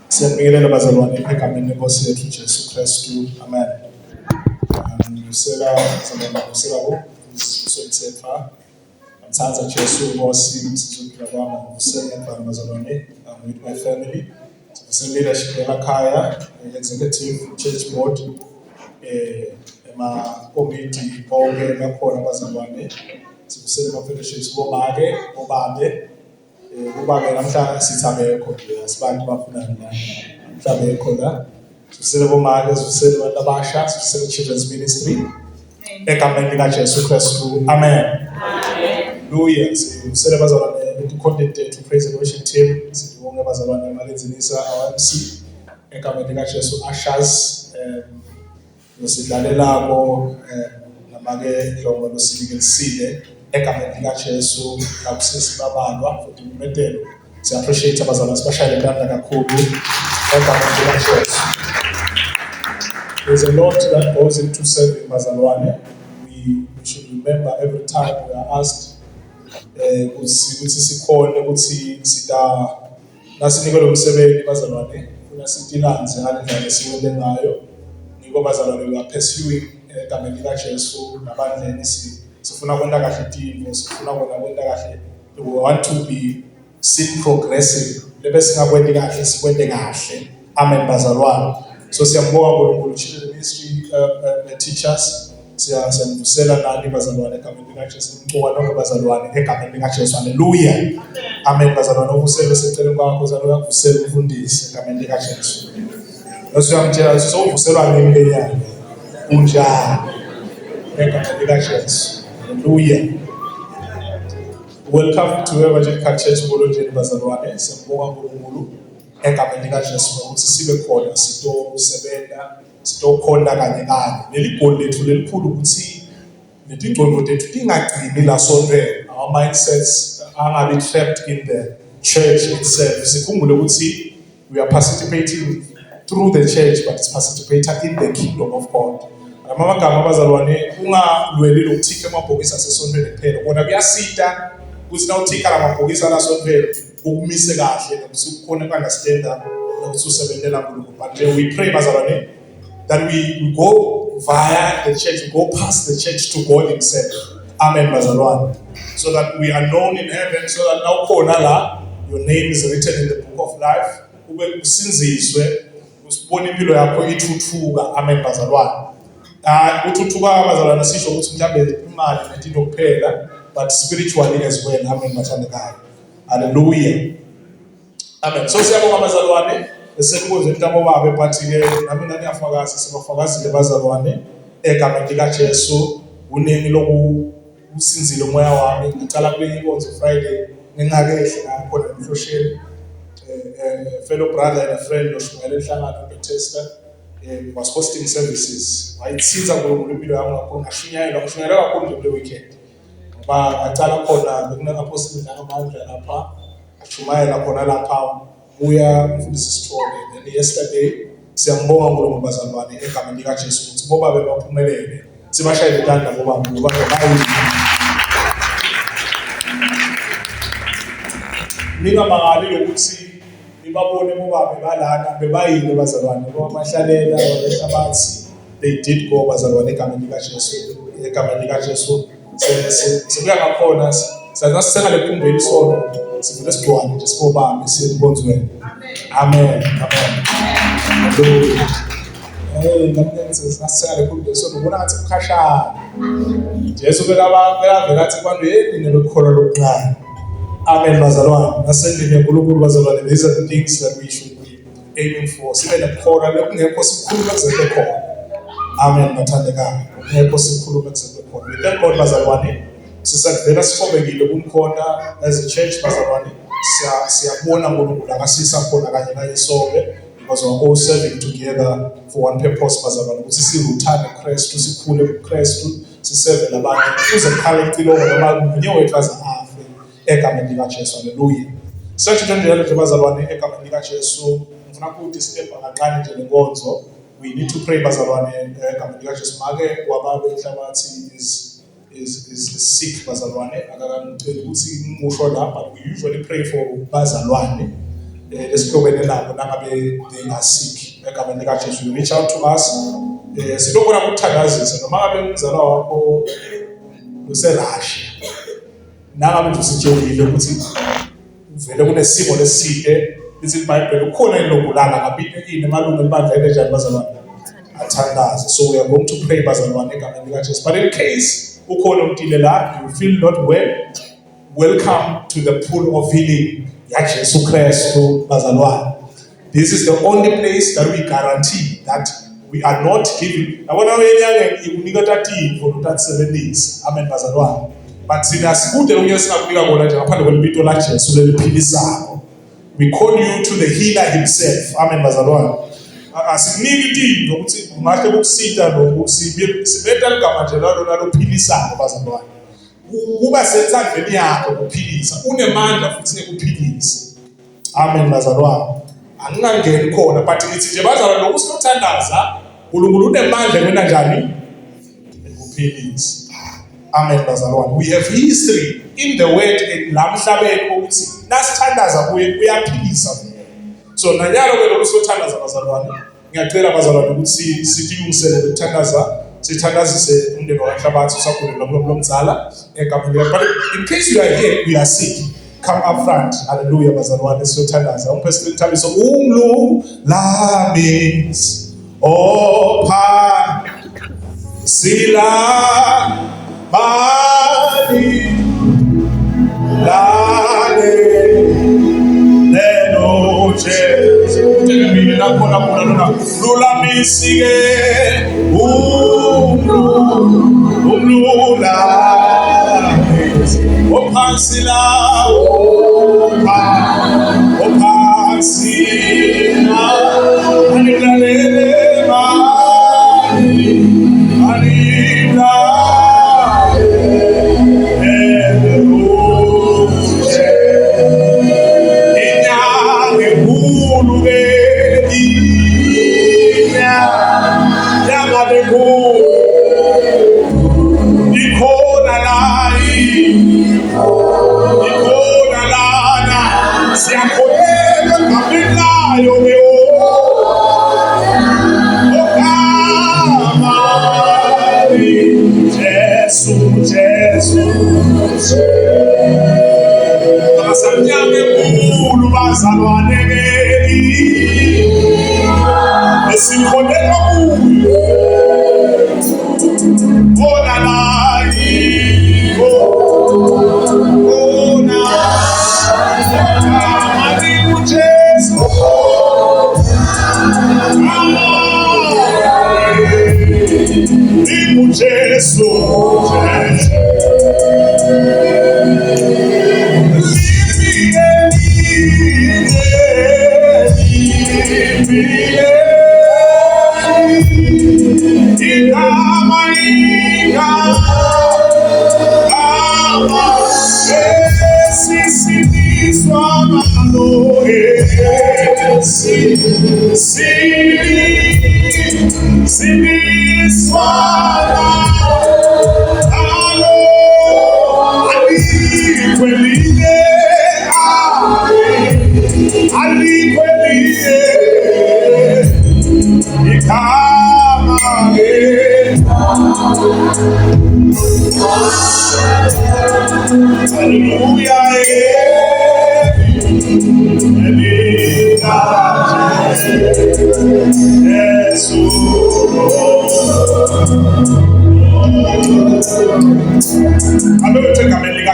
Siyabingelela bazalwane egameni lenkosi yethu Jesu Kristu. Amen. Ngusela Sefa. Ngithatha Jesu Nkosi msizukela kwami ngusela ngibani bazalwane. I'm with my family. Sise leadership emakhaya, executive church board, committee bonke bakhona bazalwane. Sibusela ama-fellowships bomake, obabe. Ubaba namhlanje sithabekho asibantu bafunani la mhlabekho la sisele bomake sisele abantu abasha sisele children's ministry egameni lika Jesu Kristu. Amen. Hallelujah. Sisele bazalwane content to praise and worship team sibonge bazalwane emalenzisa awamc egameni lika Jesu ushers nosidlalelako namake longo losibikelisile egameni lika Jesu nakusisi babalwa futhi imedelo siappreciate abazalwane especially ndanda kakhulu egameni lika Jesu. There's a lot that goes into serving bazalwane. We should remember every time we are asked ukuthi sikhona ukuthi sita nasinikele umsebenzi bazalwane funa sitinanze ngalendlela esiwele ngayo niko bazalwane we are pursuing egameni lika Jesu nabandleni sifuna kwenda kahle timo sifuna kwenda kahle we want to be seen progressive lebese ngakwendi kahle sikwende kahle. Amen bazalwane. So siyambonga uNkulunkulu children ministry teachers siyamvusela nani bazalwane egameni lika Jesu umcoka nonke bazalwane egameni lika Jesu. Hallelujah. Amen bazalwane. Uvusele seceleni kwakho uzalwane yakuvusela umfundisi egameni lika Jesu.Nosiyamtshela sizovuselwa ngini lenyanga unjani egameni lika Jesu. Hallelujah. Welcome to Evangelical Church Bolonjeni bazalwane. Siyambonga uNkulunkulu egameni lika Jesu ukuthi sibe khona sitosebenza sitokhonda kanye kanye. Leli goal lethu lelikhulu ukuthi letingcondo tethu tingagcini la sontweni. Our mindsets angabe trapped in the church itself. Sikhumbule ukuthi we are participating through the church but it's participating in the kingdom of God. Amagama abazalwane ungalweli lokuthika amabhokisi asesontweni kuphela. Bona kuyasita ukuthi na uthika la mabhokisi alasontweni ukumise kahle nokuthi ukhona ukunderstanda nokuthi usebenzela uNkulunkulu. But we pray bazalwane that we go via the church, we go past the church to God himself. Amen bazalwane. So that we are known in heaven, so that now khona la your name is written in the book of life. Ube usinziswe usibone impilo yakho ithuthuka. Amen bazalwane. Uthuthuka bazalwane sisho ukuthi mhlambe imali netinto kuphela but spiritually as well. Amen bathandekayo. Hallelujah. Amen. So siyabonga bazalwane esekuze intamo babe but ke nami niyafakaza sibafakazile bazalwane egameni lika Jesu uneni loku usinzile umoya wami ngicala kule inkonzo Friday ngingake khona emhlosheni fellow brother and a friend oshumayela enhlangano Bethesda was hosting services. Wayithiza uNkulunkulu impilo yami ngakho ngashunyayela kakhulu nje kule weekend. Ngoba acala khona bekunapostle namandla lapha ashumayela khona lapha buya mfundisi Sithole. Then yesterday siyambonga uNkulunkulu bazalwane egameni lika Jesu ukuthi boba bephumelele sibashayile intanda ngoba bayi ningamangali lokuthi nibabone boba bebalana bebayile bazalwane babahlalela abahlabathi they did go bazalwane egameni lika Jesu sekuya ngakhona sasenga lephumbeni sono sivule sigcwane nje sibobambe siyibonzweni. Amen. Hallelujah. Ngamnenze sasenga lephumbeni sono ubona ngathi ukhashana Jesu vela athi kwantu nilokholwa lokuncane. Amen bazalwane. Nasendini uNkulunkulu bazalwane, these are the things that we should be aiming for. Sibe nekhona lokungekho sikhuluma kuzenze khona. Amen bathandekayo. Ngekho sikhuluma kuzenze khona. We thank God bazalwane. Sisakuvela sifobekile kumkhona as a church bazalwane. Siyabona uNkulunkulu akasisa khona kanye naye sonke because we are all serving together for one purpose bazalwane. Ukuthi siruthane uKristu, sikhule kuKristu, siserve labantu. Uze khale lo noma munye wethu azafa egameni lika Jesu. Hallelujah. Search nje nje bazalwane egameni lika Jesu. Ngifuna ukuthi step akancane nje lenkonzo. We need to pray bazalwane egameni lika Jesu. Make wababe enhlabathi is sick bazalwane. Akangicela ukuthi ngisho la but we usually pray for bazalwane lesihlobene nabo nangabe they are sick egameni likaJesu. You reach out to us. Sitobona ukuthandazisa noma ngabe umzalwa wakho useRussia. Nangabe nje usitshelile ukuthi uvele kunesimo leside lithi iBhayibheli ukhona inokulala ngabithekile emalungelo ebandla enjani bazalwane athandaze. So we are going to pray bazalwane egameni likaJesu. But in case ukhona umtile la, you feel not well, welcome to the pool of healing yaJesu Kristu bazalwane. This is the only place that we guarantee that we are not giving. Yabona wenyanga ikunika 13 for 7 days. Amen bazalwane. But sina sikude lonke singakunika kona nje ngaphandle kwelibito la Jesu leliphilisayo. We call you to the healer himself. Amen bazalwane. Asikuniki into ukuthi ungahle ukusita nokusibeta ligama nje lalophilisayo bazalwane. Kuba setsandleni yakho kuphilisa, unemandla futhi ekuphilisa. Amen bazalwane. Angingangeni khona but ngithi nje bazalwane lokusithandaza uNkulunkulu unemandla kwena njani ekuphilisa. Amen bazalwane. We have history in the word lamhlabeni ukuthi nasithandaza kuye kuyaphilisa. So nanyalo ke lokusithandaza bazalwane, ngiyacela bazalwane ukuthi sitilungisele ukuthandaza, sithandazise umndeni waNhlabathi usakhulele lomzala egameni likaJesu. But in case you are here, we are sick, come up front. Hallelujah bazalwane, siyothandaza. Umpesile thabiso umlulamis opha sila bani lale neno Jesu temini na kona lulamis umlulamis opha sila opha sila anilale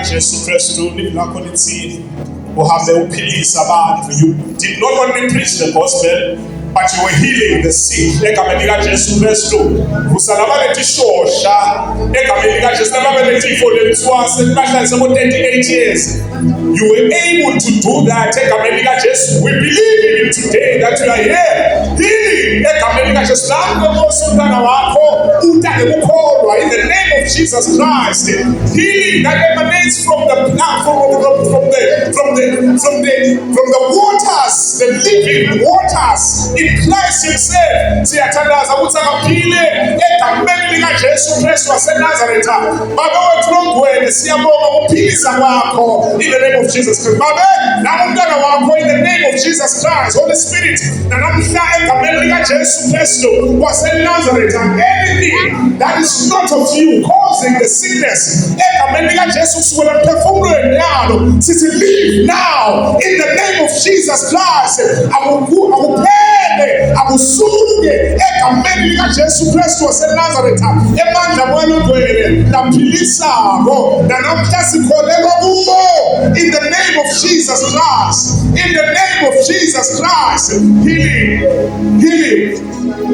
Jesu Kristu lakho lithi uhambe uphilisa abantu. You did not only preach the gospel, but you were healing the sick egameni likaJesu Kristu. Usalabale tishosha egameni likaJesu labale tifo lemthwase libahlalise for 38 years. You were able to do that egameni likaJesu. We believe in today that you are here healing healing egameni likaJesu. Lapho Nkosi umntwana wakho utake ukukholwa in the name of Jesus Christ. Healing that emanates from the waters, the living waters in Christ himself. Siyathandaza ukuthi akaphile egameni likaJesu Kristu waseNazaretha. Baba wethu longcwele siyabonga ukuphilisa kwakho in the name of Jesus Christ. Baba namntwana wakho in the name of Jesus Christ. Holy Spirit, namhla egameni likaJesu Kristu waseNazaretha, anything that is not of you causing the sickness egameni likaJesu kusukela emphefumulweni yalo sithi live now in the name of Jesus Christ. Akuphele akusuke egameni likaJesu Kristu waseNazaretha. Emandla kwalongcwele laphilisako namhla sikholelwa kuwo in the name of Jesus Christ. In the name of Jesus Christ, healing,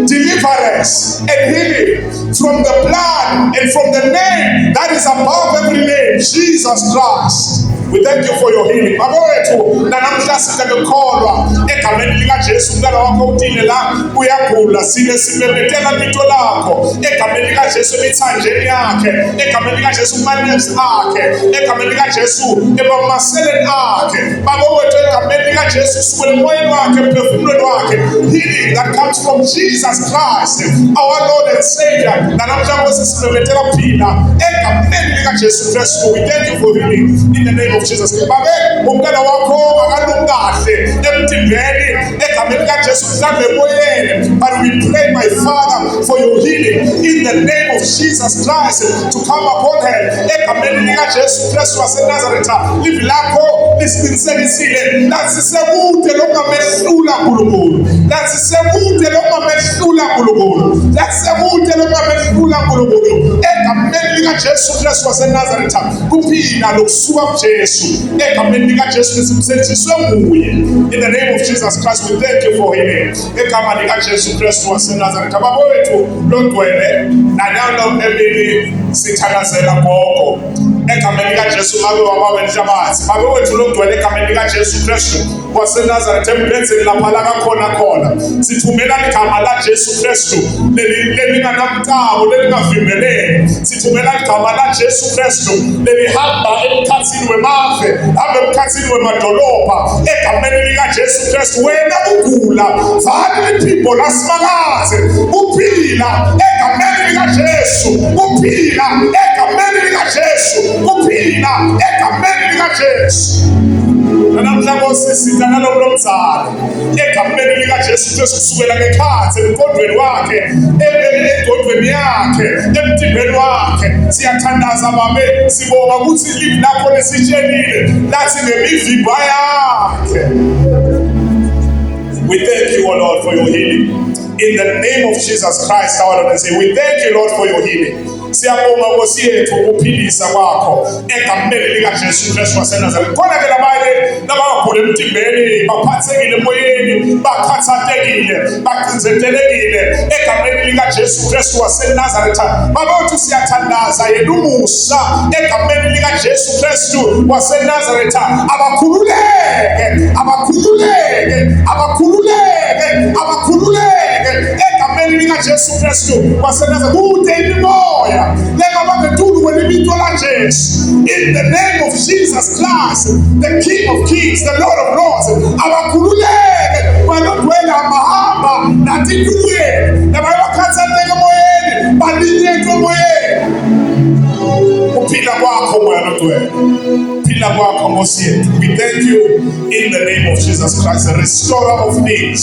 deliverance and healing from the blood and from the name that is above every name, Jesus Christ. We thank you for your healing. Baba wethu namhla sikakholwa egameni likaJesu umntwana wakho uthile la uyagula sine simemethela into lakho egameni likaJesu emithanjeni yakhe egameni likaJesu kumanerves akhe egameni likaJesu ebamaseleni akhe. Baba wethu egameni likaJesu kusukela emoyeni wakhe emphefumulweni wakhe, healing that comes from Jesus Christ our Lord and Savior. Namhla Nkosi simemethela kuphila egameni likaJesu Kristu. We thank you for healing in the name of Jesus. Babe umntwana wakho akalungahle emtimbeni egameni likaJesu mhlambe emoyeni, but we pray my Father for your healing in the name of Jesus Christ to come upon her egameni likaJesu Kristu waseNazaretha. Live lakho lisiqinisekisile lasisekude lokungamehlula uNkulunkulu, lasisekude lokungamehlula uNkulunkulu, lasisekude lokungamehlula uNkulunkulu egameni likaJesu Kristu waseNazaretha. Kuphila lokusuka kuJesu egameni likaJesu lisemsetshenziswe nguye in the name of Jesus Christ. We thank you for healing egameni likaJesu Kristu waseNazaretha. Baba wethu longcwele nanalo emini sithandazela gogo egameni likaJesu mabe wabawenihlabathi. Baba wethu longcwele egameni likaJesu Kristu waseNazaretha emphezeni lapha la khona sithumela igama la Jesu Kristu lelinganamtabo lelingavimbeleki. Sithumela igama la Jesu Kristu lelihamba emkhathini wemave, hamba emkhathini wemadolobha egameni likaJesu Kristu. Wena ugula vala iphimbo lasimakaze uphila egameni likaJesu, uphila egameni likaJesu, uphila egameni likaJesu. Namhla Nkosi sithanda lomzana egameni likaJesu Kristu kusukela ngekhathi emqondweni wakhe engqondweni yakhe emtimbeni wakhe. Siyathandaza babe sibonga ukuthi live lakho lesitshelile lathi ngemivimba yakhe. We thank you, O Lord, for your healing. In the name of Jesus Christ, our Lord and Savior, we thank you, Lord, for your healing. Siyabonga Nkosi yethu ukuphilisa kwakho egameni likaJesu Kristu waseNazaretha. Khona ke labanye labagula emtimbeni, baphathekile emoyeni, bakhathatekile, bacinzelekile egameni likaJesu Kristu waseNazaretha. Baba wethu siyathandaza yena umusa egameni likaJesu Kristu waseNazaretha. Abakhululeke, abakhululeke, abakhululeke, abakhululeke egameni likaJesu Kristu waseNazaretha. Kude imimoya in the name of Jesus Christ, the King of Kings, the Lord of Lords. Abakhululeke balodwela mahamba nathi kuye nabayokhathaleka moyeni balinyetwe moyeni. Uphila kwakho moya lodwela, uphila kwakho Nkosi yethu. We thank you in the name of Jesus Christ, the restorer of things,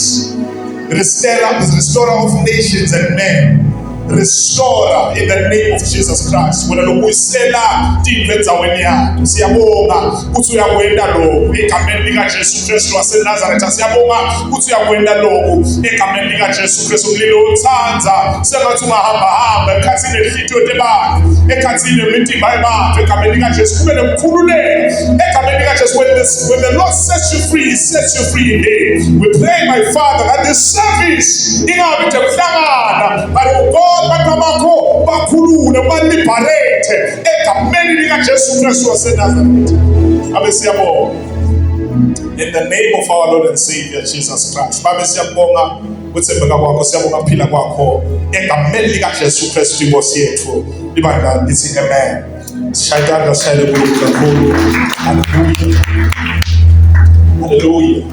restorer of nations and men. Restorer in the name of Jesus Christ. Wena lokuyisela tindlu endzaweni yakho. Siyabonga ukuthi uyakwenda lokhu egameni likaJesu Kristu waseNazaretha. Siyabonga ukuthi uyakwenda lokhu egameni likaJesu Kristu. Umlilo othanza sengathi ungahamba ekhathini enhlitiyo tebantu, ekhathini emitimba yabantu egameni likaJesu. Kube nokukhululeka egameni likaJesu. When the Lord sets you free, He sets you free indeed. We pray, my Father, that this service ingabi nje kuhlangana, but God bakabakho bakhulule balibarete egameni likaJesu Kristu waseNazaretha. Abe siyabonga In the name of our Lord and Savior Jesus Christ. Baba siyabonga ukuthembeka kwakho, siyabonga ukuphila kwakho. Egameni likaJesu Kristu inkosi yethu. Libandla lithi amen. Shayitanda shayile kulo kakhulu. Hallelujah. Hallelujah.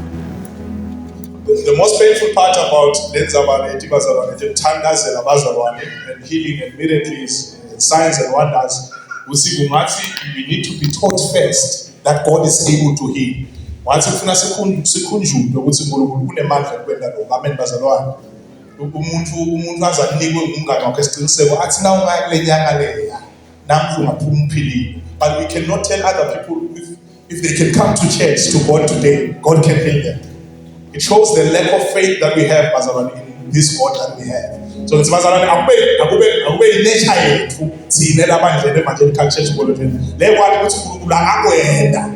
The most painful part about Lenzabane, Tibazalwane, Tandazela Bazalwane, and healing and miracles, signs and wonders, we need to be taught first that God is able to heal. Once you funa sikhunjulwe ukuthi uNkulunkulu unemandla ukwenza lokho. Amen bazalwane. Umuntu azanikwe umngane wakhe isiqiniseko athi na ungakule nyanga leya namhla ungaphuma umphilile. But we cannot tell other people if they can come to church to God today, God can heal them. It shows the lack of faith that we have bazalwane in this God that we have. So ngithi bazalwane akube nature yethu thina labandleni evangelical church bulletin. Le kwathi ukuthi uNkulunkulu akakwenda.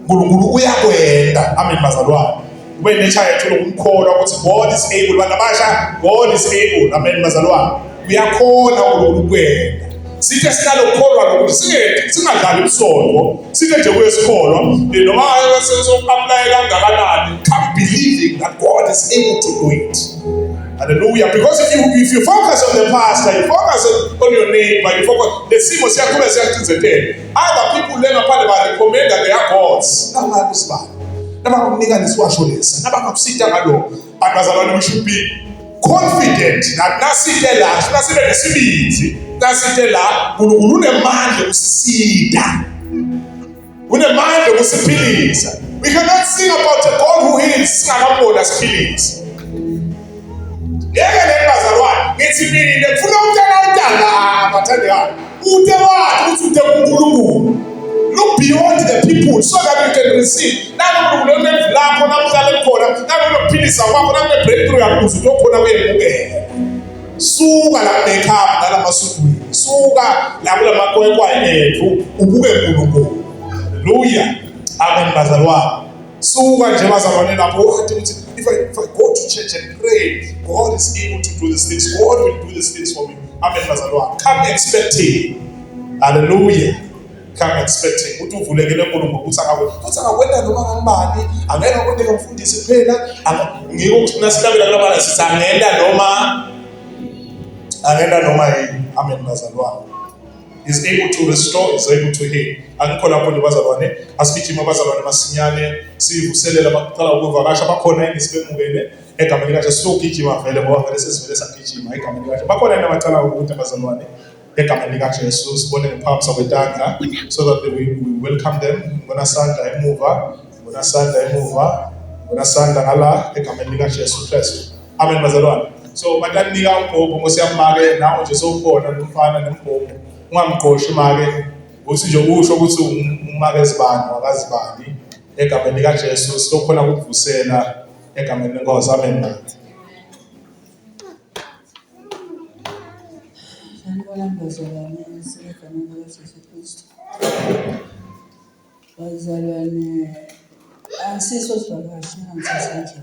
uNkulunkulu uyakwenda. Amen bazalwane. Kube nature yethu lokumkholwa ukuthi God is able. Bantu abasha, God is able. Amen bazalwane. Uyakhona uNkulunkulu ukwenda. Sithe sinalokholwa lokuthi singadlali ubusongo. Sithe nje kuyesikholwa noma sesokuapply kangakanani, come believing that God is able to do it. Hallelujah. Because if you focus on the pastor, you focus on your neighbor, you focus the simo siyakhula siyakuthizethela. Other people learn apart about recommend that they are gods. Nabakusibani. Nabakunika nesiwasholisa. Nabakusita ngalo. Abazalwane, we should be confident that nasite la, nasibe nesibindi, nasite la, uNkulunkulu unemandla usisida. Unemandla usiphilisa. We cannot sing about a God who heals singakabona siphilisa. Yeke lebazalwane, ngithi mina ngifuna utala bathandekayo. Ute wathi ukuthi ute kuNkulunkulu. Look beyond the people so that you can receive. Nalo uNkulunkulu lapho namhlanje khona, nalo ukuphilisa kwakho, nalo breakthrough yakho uzokhona kuyemukela. Suka la makeup nala masudwini. Suka la kula makwekwane ethu ubuke uNkulunkulu. Hallelujah. Amen bazalwane. Suka nje bazalwane lapho wathi ukuthi if I go to church and pray, God is able to do these things. God will do these things for me. Amen bazalwane. Come expecting. Hallelujah. Come expecting. Uthi uvulekele uNkulunkulu ukuthi akakwenda noma ngubani, angena kwendeka umfundisi kuphela, ngiko nasilabela kulabana sithi angenda noma yini. Amen bazalwane. Is able to restore, is able to heal. Angikho lapho nje bazalwane, asigijima bazalwane masinyane, sivuselela baqala ukuvakasha bakhona engisibemukele egameni likaJesu. Sokugijima vele ngoba vele sesivele sagijima egameni likaJesu. Bakhona abacala ukuthi bazalwane egameni likaJesu sibone ngephambi kwetandla so that we welcome them. Ngona sandla emuva ngala egameni likaJesu Kristu. Amen bazalwane. So batanika umbhobho ngosiyamake nawo nje sokhona nomfana nembhobho. Ungamqoshi make uthi nje usho ukuthi umake ezibani wakazibani egameni likaJesu sizokhona ukuvusela egameni lenkosi. Amen. Bazalwane asiso sivakashi nangisasanje.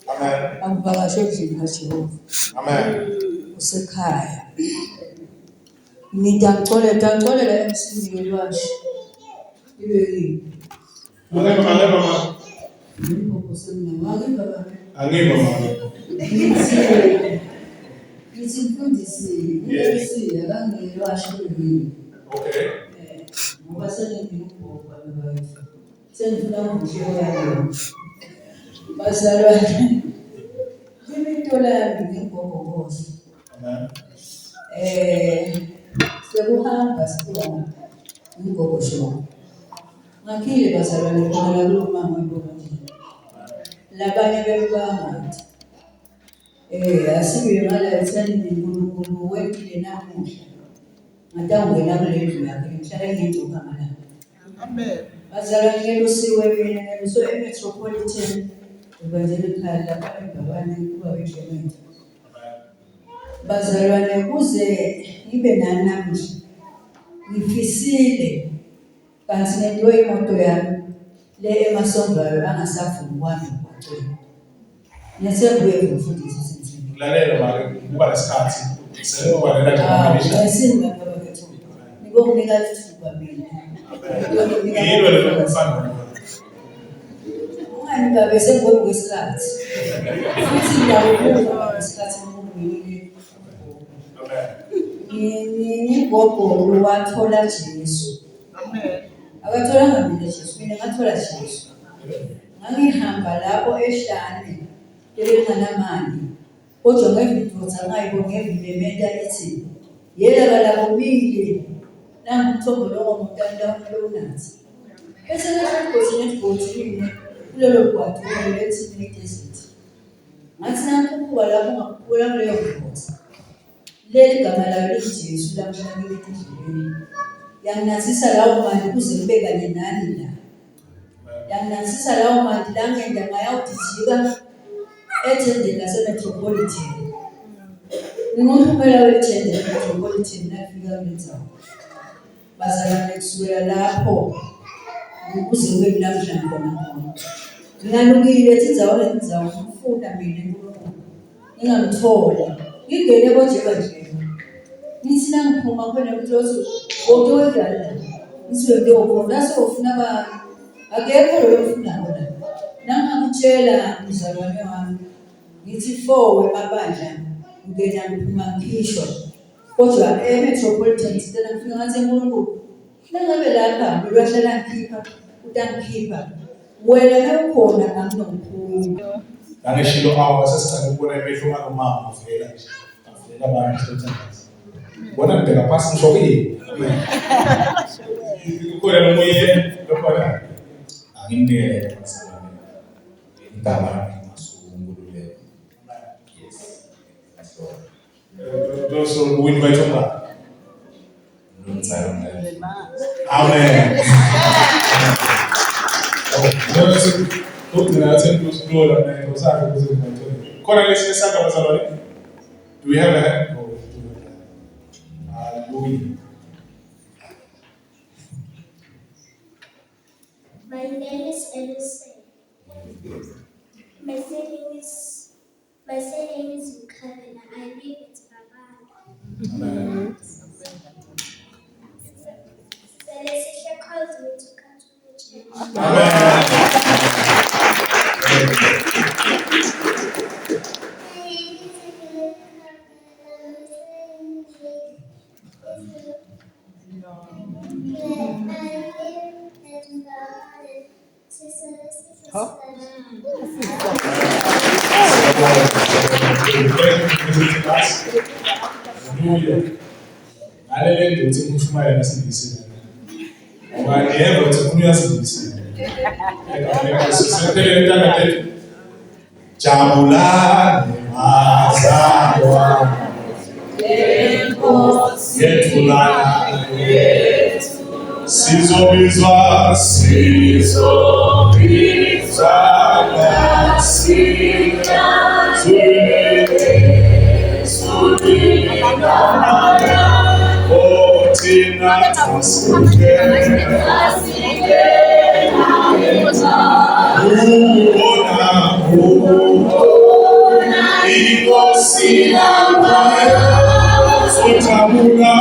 Amen. Akuvakashe endlini kaJehova. Amen. Usekhaya. Ngidacolela emsindweni lwashi. Ibe yini? Mama. Ngikho semnanga baba. Angiba mama. Ngithi mfundisi, ngiyisi akangelwashi yini? Okay. Ngoba senengibhobha baba. Sengifuna ukujela yami. Bazalwane. Ngimitola yami ngibhobhoza. Amen. Sekuhamba sibona ngigobosho. Ngakhile bazalwane khona lo mama ngibona. Labanye bebangathi asibe ngala etsani uNkulunkulu wekile namuhla. Ngatangena kule ndlu yakhe ngihlala ngidzoka ngala. Amen. Bazalwane ke losiwe mina so emetropolitan evangelical lapha eBhabane kuba beJemeni. Bazalwane kuze ngibe namhla ngifisile kanti nento imoto yami le emasongayo angasafuni kwami kwacela. Ngiyasebuye ngifundise senzini. Lalela make kuba lesikhathi sekuba nela nje Asinga baba bethu. Ngibokunika ithuba mina. yini wena mfana. Mani babe sengwe kwesikhathi. Futhi ngiyawubuka isikhathi ngokubili. Ni gogo wathola Jesu. Amen. Akathola mina Jesu, mina ngathola Jesu. Ngangihamba lapho ehlane elinganamali. Kodwa ngevidotha ngayibona ngevilementa ethi yela balabomile nangumthombo lo ngomntana lonathi. Bese ngagcina kulelo kwathi lethi desert. Ngathi nakubuka lapho ngakubona leyo vidotha. Leli gama layo liJesu lamhlanje letindleleni. Yanginasisa lawo manje kuze kube kanye nani la. Yanginasisa lawo manje la ngenda ngayawudijika ethendeni lasemetropolitan. Ngingumphumela wethendeni lasemetropolitan nafika kulendzawo. Bazalwane kusukela lapho kuze kube namhlanje khona. Ngingalukile indzawo ngifunda mina uNkulunkulu. Ngingamthola. Ngingene konjeba nje. Nithi nangiphuma khona ukuthi ododala. Nisuke ngiyofuna sofuna ba akekho lo ufuna bona. Nangakutshela mzalwane wami. Ngithi 4 wemabandla ngena ngiphuma ngikhishwa. Kodwa emetropolitan sicela ngifika ngathi uNkulunkulu. Nangabe lapha bebahlala ngikhipha utangikhipha. Wena nawukhona anginokuphuma. Ngishilo hawo sesicela ukubona imehluka nomama uvela nje. Avela abantu sithathaza. Bona ngibheka phansi ngishokile. Amen. Ukona nomoya lokho angimnike masana. Igama masungulule. Yes. So we invite him back. Amen. Do we have a hand? Hallelujah. My name is Edison. My surname is Ukavela. I live in Brabant. Amen. The sister calls me to come to the church. Hallelujah. Uthi ushumaya nasindisile. Ngoba yebo uthi uyasindisile. Sisebenzele intanga lethu. Jabulani mazalwa. Enkosi yethulana yethu. Sizobizwa nasina. Tina tasike Una Ikosila maya Sotamula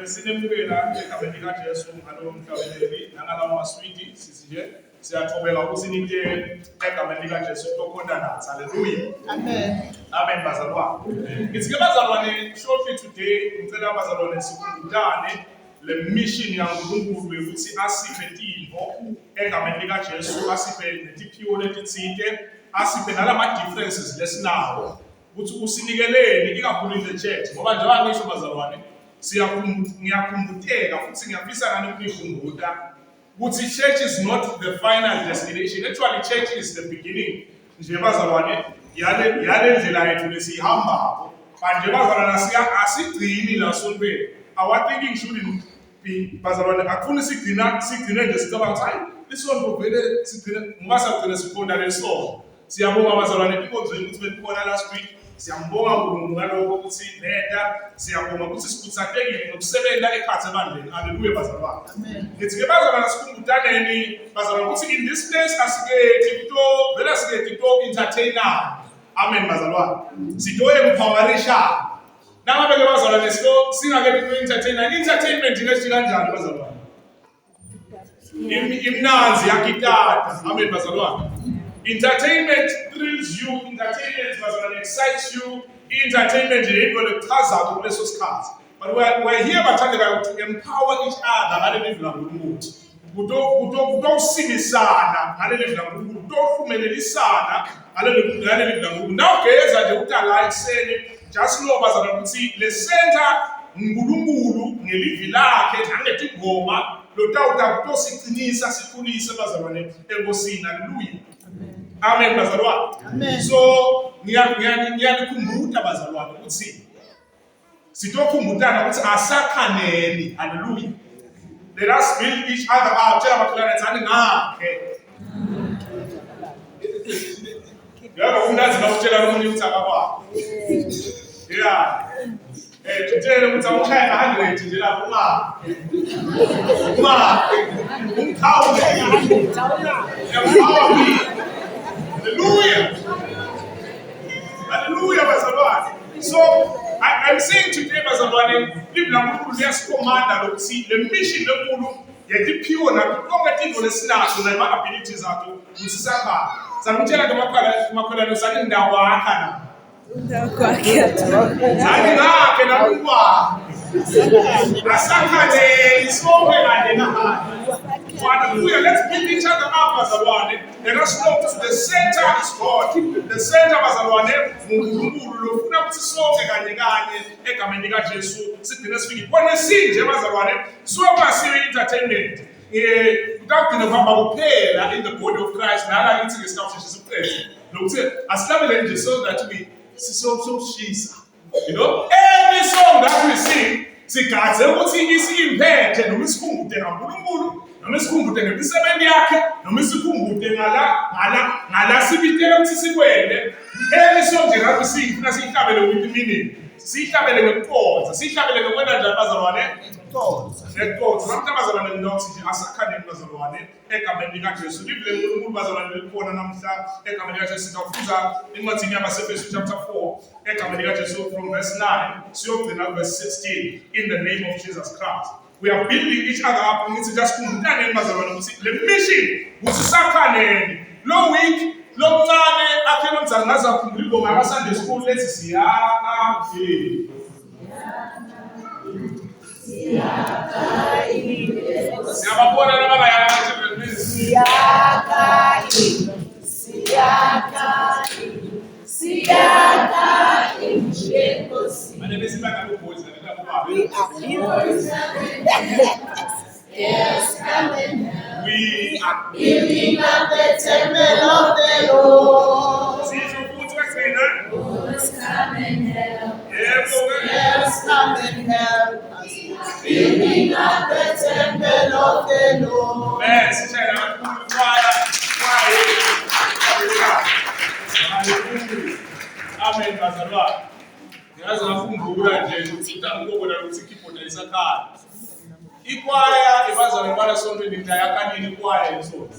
Sinemukela egameni likaJesu ngalo mhlawumbe nangalawo maswidi nje siyathobeka ukuthi ninte egameni likaJesu lokhonana. Hallelujah. Amen bazalwane. Ngithi ke bazalwane shortly today ngicela bazalwane sikhumbulane le mission yaNkulunkulu ukuthi asiphe intimo egameni likaJesu, asiphe netiphiwo letitsite, asiphe nalama differences lesinawo ukuthi usinikeleni ikakhulu in the church ngoba njengoba ngisho bazalwane ngiyakhumbuteka futhi ngiyafisa ngani ukunikhumbuta ukuthi church is not the final destination. Actually church is the beginning. Nje bazalwane yale ndlela yethu lesihamba manje bazalwane asigcini la sontweni. Our thinking shouldn't be bazalwane akufuni sigcine nje sicabanga ukuthi hayi isonto vele sigcine ungasagcina sikhona lesonto. Siyabonga bazalwane inkonzweni ukuthi bekukhona last week. Siyambonga uNkulunkulu ngaloko ukuthi neda siyabonga ukuthi sikuthathekile ngokusebenza ekhathe ebandleni. Hallelujah bazalwane. Amen. Ngithi ke bazalwane sikhumbutaneni bazalwane ukuthi in this place asikethi to vela sikethi to entertainer. Amen bazalwane. Sito empowerisha. Nangabe ke bazalwane sito singake to entertainer. Entertainment ngethi kanjani bazalwane? Imnanzi yakitata. Amen bazalwane. Entertainment thrills you, entertainment excites you, entertainment but we're here to empower each other. Just know the center Ngulunkulu ngelivi lakhe nangetigoma lotawuta kutosiqinisa sikhulise bazalwane enkosini. Hallelujah. Amen bazalwane. Amen. So ngiyanikhumbuta bazalwane ukuthi sitokhumbutana ukuthi asakhaneni. Hallelujah. Let us build each other up. Tshela bakholwane thani ngakhe. Yebo umntazi bakutshela nomunye ukuthi akabakho. Yeah. Tutele ukuthi awushaya 100 nje lapho umkhawule Hallelujah. Hallelujah bazalwane. So I'm saying today bazalwane live la Nkulunkulu liyasikomanda lokuthi le mission lenkulu yetiphiwo nakonke tinto lesinazo nama abilities athu usisakha. Sanumtshela ke makholwane usani ndawo yakha na. Zani ngakhe nakuba asakane isonke kanje na. Hallelujah. Let's build each other up bazalwane. Let us look to the center is God. The center bazalwane uNkulunkulu lofuna ukuthi sonke kanye egameni likaJesu sigcine sifike. Kone sinje bazalwane soba siyo entertainment. Kutagcina kuhamba kuphela in the body of Christ nala ngithi ngesikhathi sesiqede. Lokuthi asihlabele nje so that we so shisa. You know, every song that we sing sigadze ukuthi isimphethe noma isikhumbude kaNkulunkulu noma isikhumbude ngemisebenzi yakhe noma isikhumbude ngala sibitele ukuthi sikwele. Every song nje that we sing funa sihlabele with meaning. Sihlabele ngekuqonza, sihlabele ngokwenda njani bazalwane? Ngekuqonza. Namhla bazalwane ngithi nje asakhaneni bazalwane egameni likaJesu. Live leNkulunkulu bazalwane likhona namhla egameni likaJesu. Sitawufuza incwadi yabaseFesu chapter 4 egameni likaJesu from verse 9 siyogcina verse 16 in the name of Jesus Christ. We are building each other up. Ngithi just kumbutaneni bazalwane ukuthi le mission usisakhaneni. Lo week lomncane akhona umzansi ngazakhumbula ingoma yama Sunday school lethi siyakha siyababona nabangayakha children siyakha manje besibanga boys Yes, coming. we are Building up the temple of the Lord. see you put what's in there. Who's coming help? Yes, Yes, come and help us. Building up the temple of the Lord. Let's check out Amen bazalwane. Ngiyazi ngafungula nje ukuthi ngikubona ukuthi keyboard ayisakhala. Ikwaya ibazalwane bala sonto ndayakanini ikwaya isonto.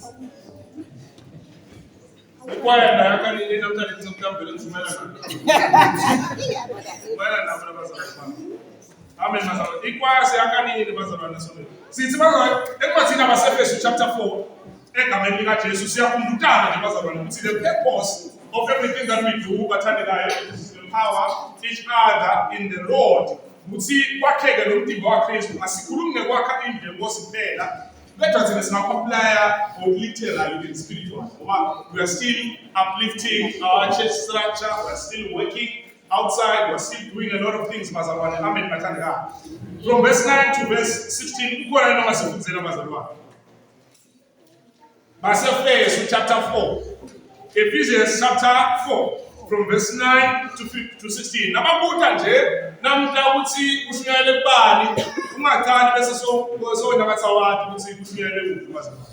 Ikwaya ndayakanini namhlanje ngizokutambela ngizimela nayo. Bala nabo bazalwane. Amen bazalwane. Ikwaya siyakanini bazalwane sonto. Sithi bazalwane encwadini yabaseFesu chapter 4 egameni likaJesu siyakhumbutana nje bazalwane ukuthi the purpose of everything that we do bathandekayo is to empower each other in the Lord. Ukuthi kwakheke lo mdimba waKristu asikhulumi ngekwakha indlu kuphela. Let us apply both literally and spiritual. We are still uplifting our church structure. We are still working outside. We are still doing a lot of things. Amen. From verse 9 to verse 16, Ephesians chapter 4. Ephesians chapter 4. From verse 9 to 16. Nababuta nje namhla ukuthi kushunyayele bani ungathandi bese so nakathawadi ukuthi kushunyayele kuphi bazalwane.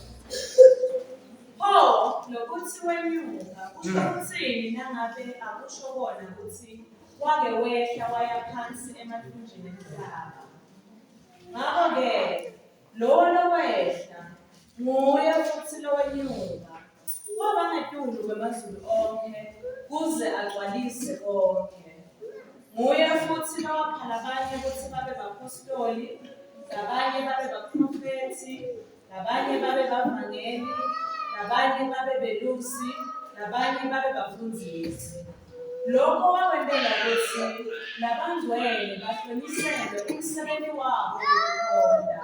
Paul nokuthi wenyuka kusho ukuthini nangabe akusho kona ukuthi wake wehla waya phansi emathunjini emhlaba. Ngakho-ke lo wehla nguye futhi lo wenyuka waba ngetulu kwemazulu onke kuze agcwalise konke. Nguye futhi lawaphala abanye ukuthi babe bapostoli, labanye babe baprofethi, labanye babe bavangeli, labanye babe belusi, labanye babe bafundisi. Lokho wakwenzela ukuthi labangcwele bahloniselwe umsebenzi wabo wokukhonza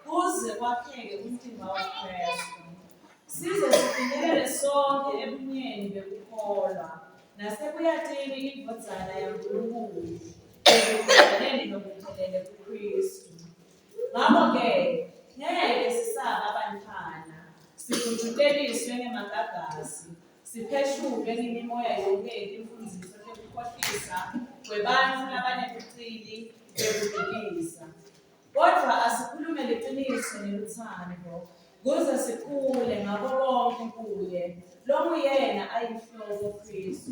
kuze kwakheke umtimba waKristu. Size sifinyelele sonke ebunyeni bekukholwa nasekuyatini indvodzana yaNkulunkulu ekubudaleni nokuphelele kuKristu. Ngakho-ke ngeke sisaba abantwana, sifutshuteliswe ngemagagasi, sipheshulwe ngemimoya yonke imfundiso yokukhohlisa kwebantfu labanebucili bekudukisa. Kodwa asikhulume leqiniso neluthando kuze sikhule ngabo bonke kuye lo nguyena ayinhloko Kristu.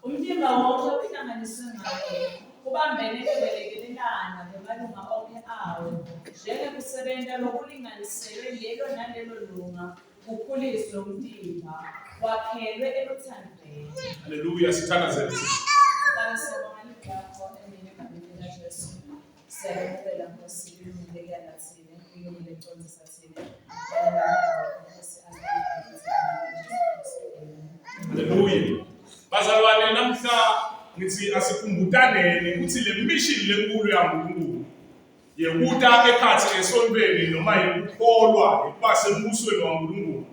Umtimba wonke uhlanganiswe ngaye ubambene kwelekelelana ngamalunga onke awo njengekusebenta lokulinganiselwe lelo nalelo lunga ukhuliswe umtimba wakhelwe eluthandweni. Haleluya, sithandazele. Sibonga ligakho emini egameni likaJesu. Siyabonga Nkosi unikela nathina uyini lecondzisa thina. Haleluya. Bazalwane namhla ngithi asikhumbutaneni ukuthi le mission lenkulu yaNkulunkulu yekuta ekhathi esontweni noma yekukholwa ekuba sembusweni waNkulunkulu.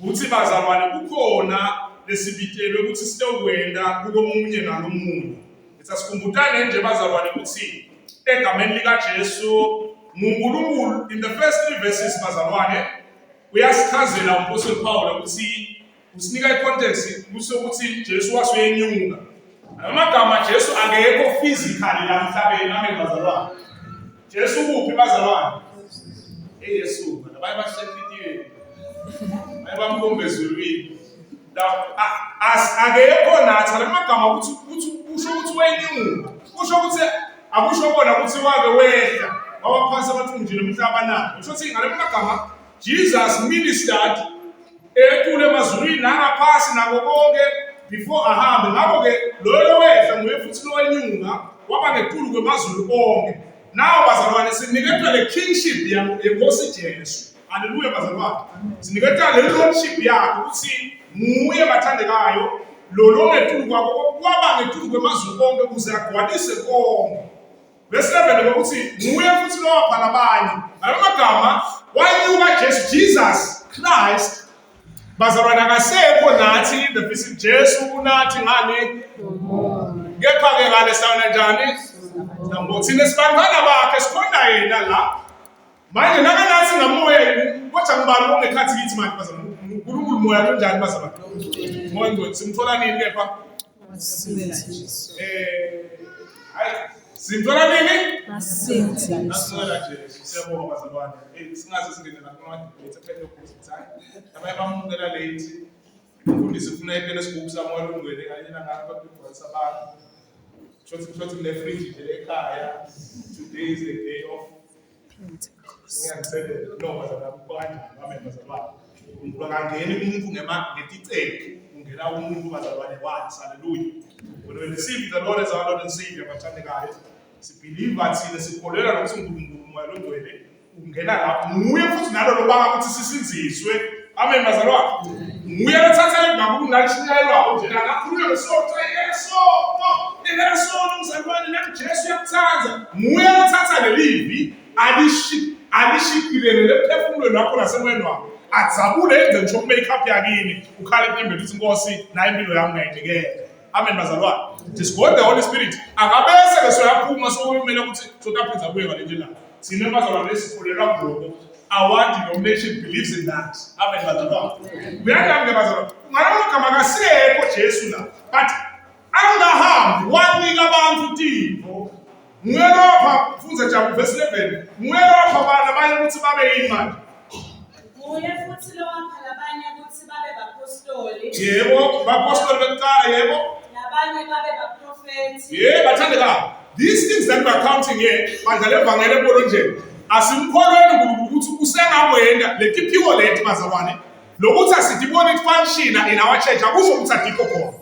Ukuthi bazalwane kukhona lesibitelwe ukuthi sitokwenda kukomunye nalomunye. Ngithi asikhumbutane nje bazalwane ukuthi egameni likaJesu nguNkulunkulu. In the first 3 verses bazalwane uyasichazela uMpostoli Paul ukuthi usinika icontext kusho ukuthi Jesu wasuyenyuka. Amagama Jesu angekho physically la emhlabeni. Amen bazalwane. Jesu kuphi bazalwane? Yesu nabaye bashefitiwe. Bayibamkhombe ezulwini. As angekho nathi lamagama ukuthi kusho ukuthi wenyuka. Kusho ukuthi akusho kona ukuthi wake wehla wawaphansi amathunjini emhlaba na. Kusho ukuthi ngale magama Jesus ministered ekule emazulwini nangaphasi nako konke before ahambe. Ngakho-ke lo wehla nguye futhi lo wenyuka waba ngetulu kwemazulu onke. Nawo bazalwane siniketwa le kingship yenkosi Jesu. Haleluya bazalwane. Siniketwa le lordship yakhe ukuthi nguye bathandekayo lo ngetulu kwako kwaba ngetulu kwemazulu onke kuze agcwalise konke. Verse 11 ukuthi nguye futhi lo waphala abanye. Amagama wanyuka Jesus Christ bazalwane akasekho nathi the visit Jesu kunathi ngane kepha-ke ngale sawona njani thina sibangana bakhe sikhona yena la manje nakanathi ngamoyeni kodwa ngibani ongekhathi kithi manje bazalwane uNkulunkulu moya kanjani bazalwane moya ngcwele simthola nini kepha hayi simthola nini nasithola Jesu. Siyabonga bazalwane singaze singene lapha ethe hospital abaye bamukela late umfundisi ufuna iphela esibhuku samawalungwele kanye nangapha kwibhosa abantu shothi kule fridge ekhaya. Today is the day of ngiyangicela no bazalwane kubanjani. Amen bazalwane. Ungangeni umuntu ngeticeke ungena umuntu bazalwane wathi. Haleluya. When we receive the Lord as our Lord and Savior bathandekayo sibelieve thina sikholelwa nokuthi uNkulunkulu moya longcwele ungena lapho nguye futhi nalo lobanga ukuthi sisinziswe Amen bazalwa. Nguye lothatha legakhulu nalishinyelwa nje akakhulume ngesonto yeso. Ingena sona umzalwane nakuJesu yakuthanza. Nguye lothatha lelivi alishikilele lephefumulweni wakho nasemoyeni wakho. Adzabule enze ngisho make-up yakini ukhala empembeni uthi Nkosi nayo impilo yami ngayidikela. Amen bazalwane. It's God the Holy Spirit. Akabese ke soyaphuma sokumele ukuthi sotaphenza kuye ngalendlela. Sine bazalwane lesikholelwa ngoko. Our denomination believes in that. Amen bazalwane. Uyangami bazalwane. Ngalowo gama kasekho Jesu la. But angahambi wanika abantu uThixo. Nguyelapha mfunza Jabu verse 11. Nguyelapha abantu abanye ukuthi babe yimali. Nguye futhi lo wapha labanye ukuthi babe bapostoli. Yebo, bapostoli bekuqala yebo. Labanye babe baprofethi. Yebo, bathandeka. These things that we are counting here, badlala evangeli ebolonjeni. Asimkholweni ukuthi usengabwenda letiphiwo lethu bazalwane. Lokuthi asidibone function in our church akusho ukuthi adikho khona.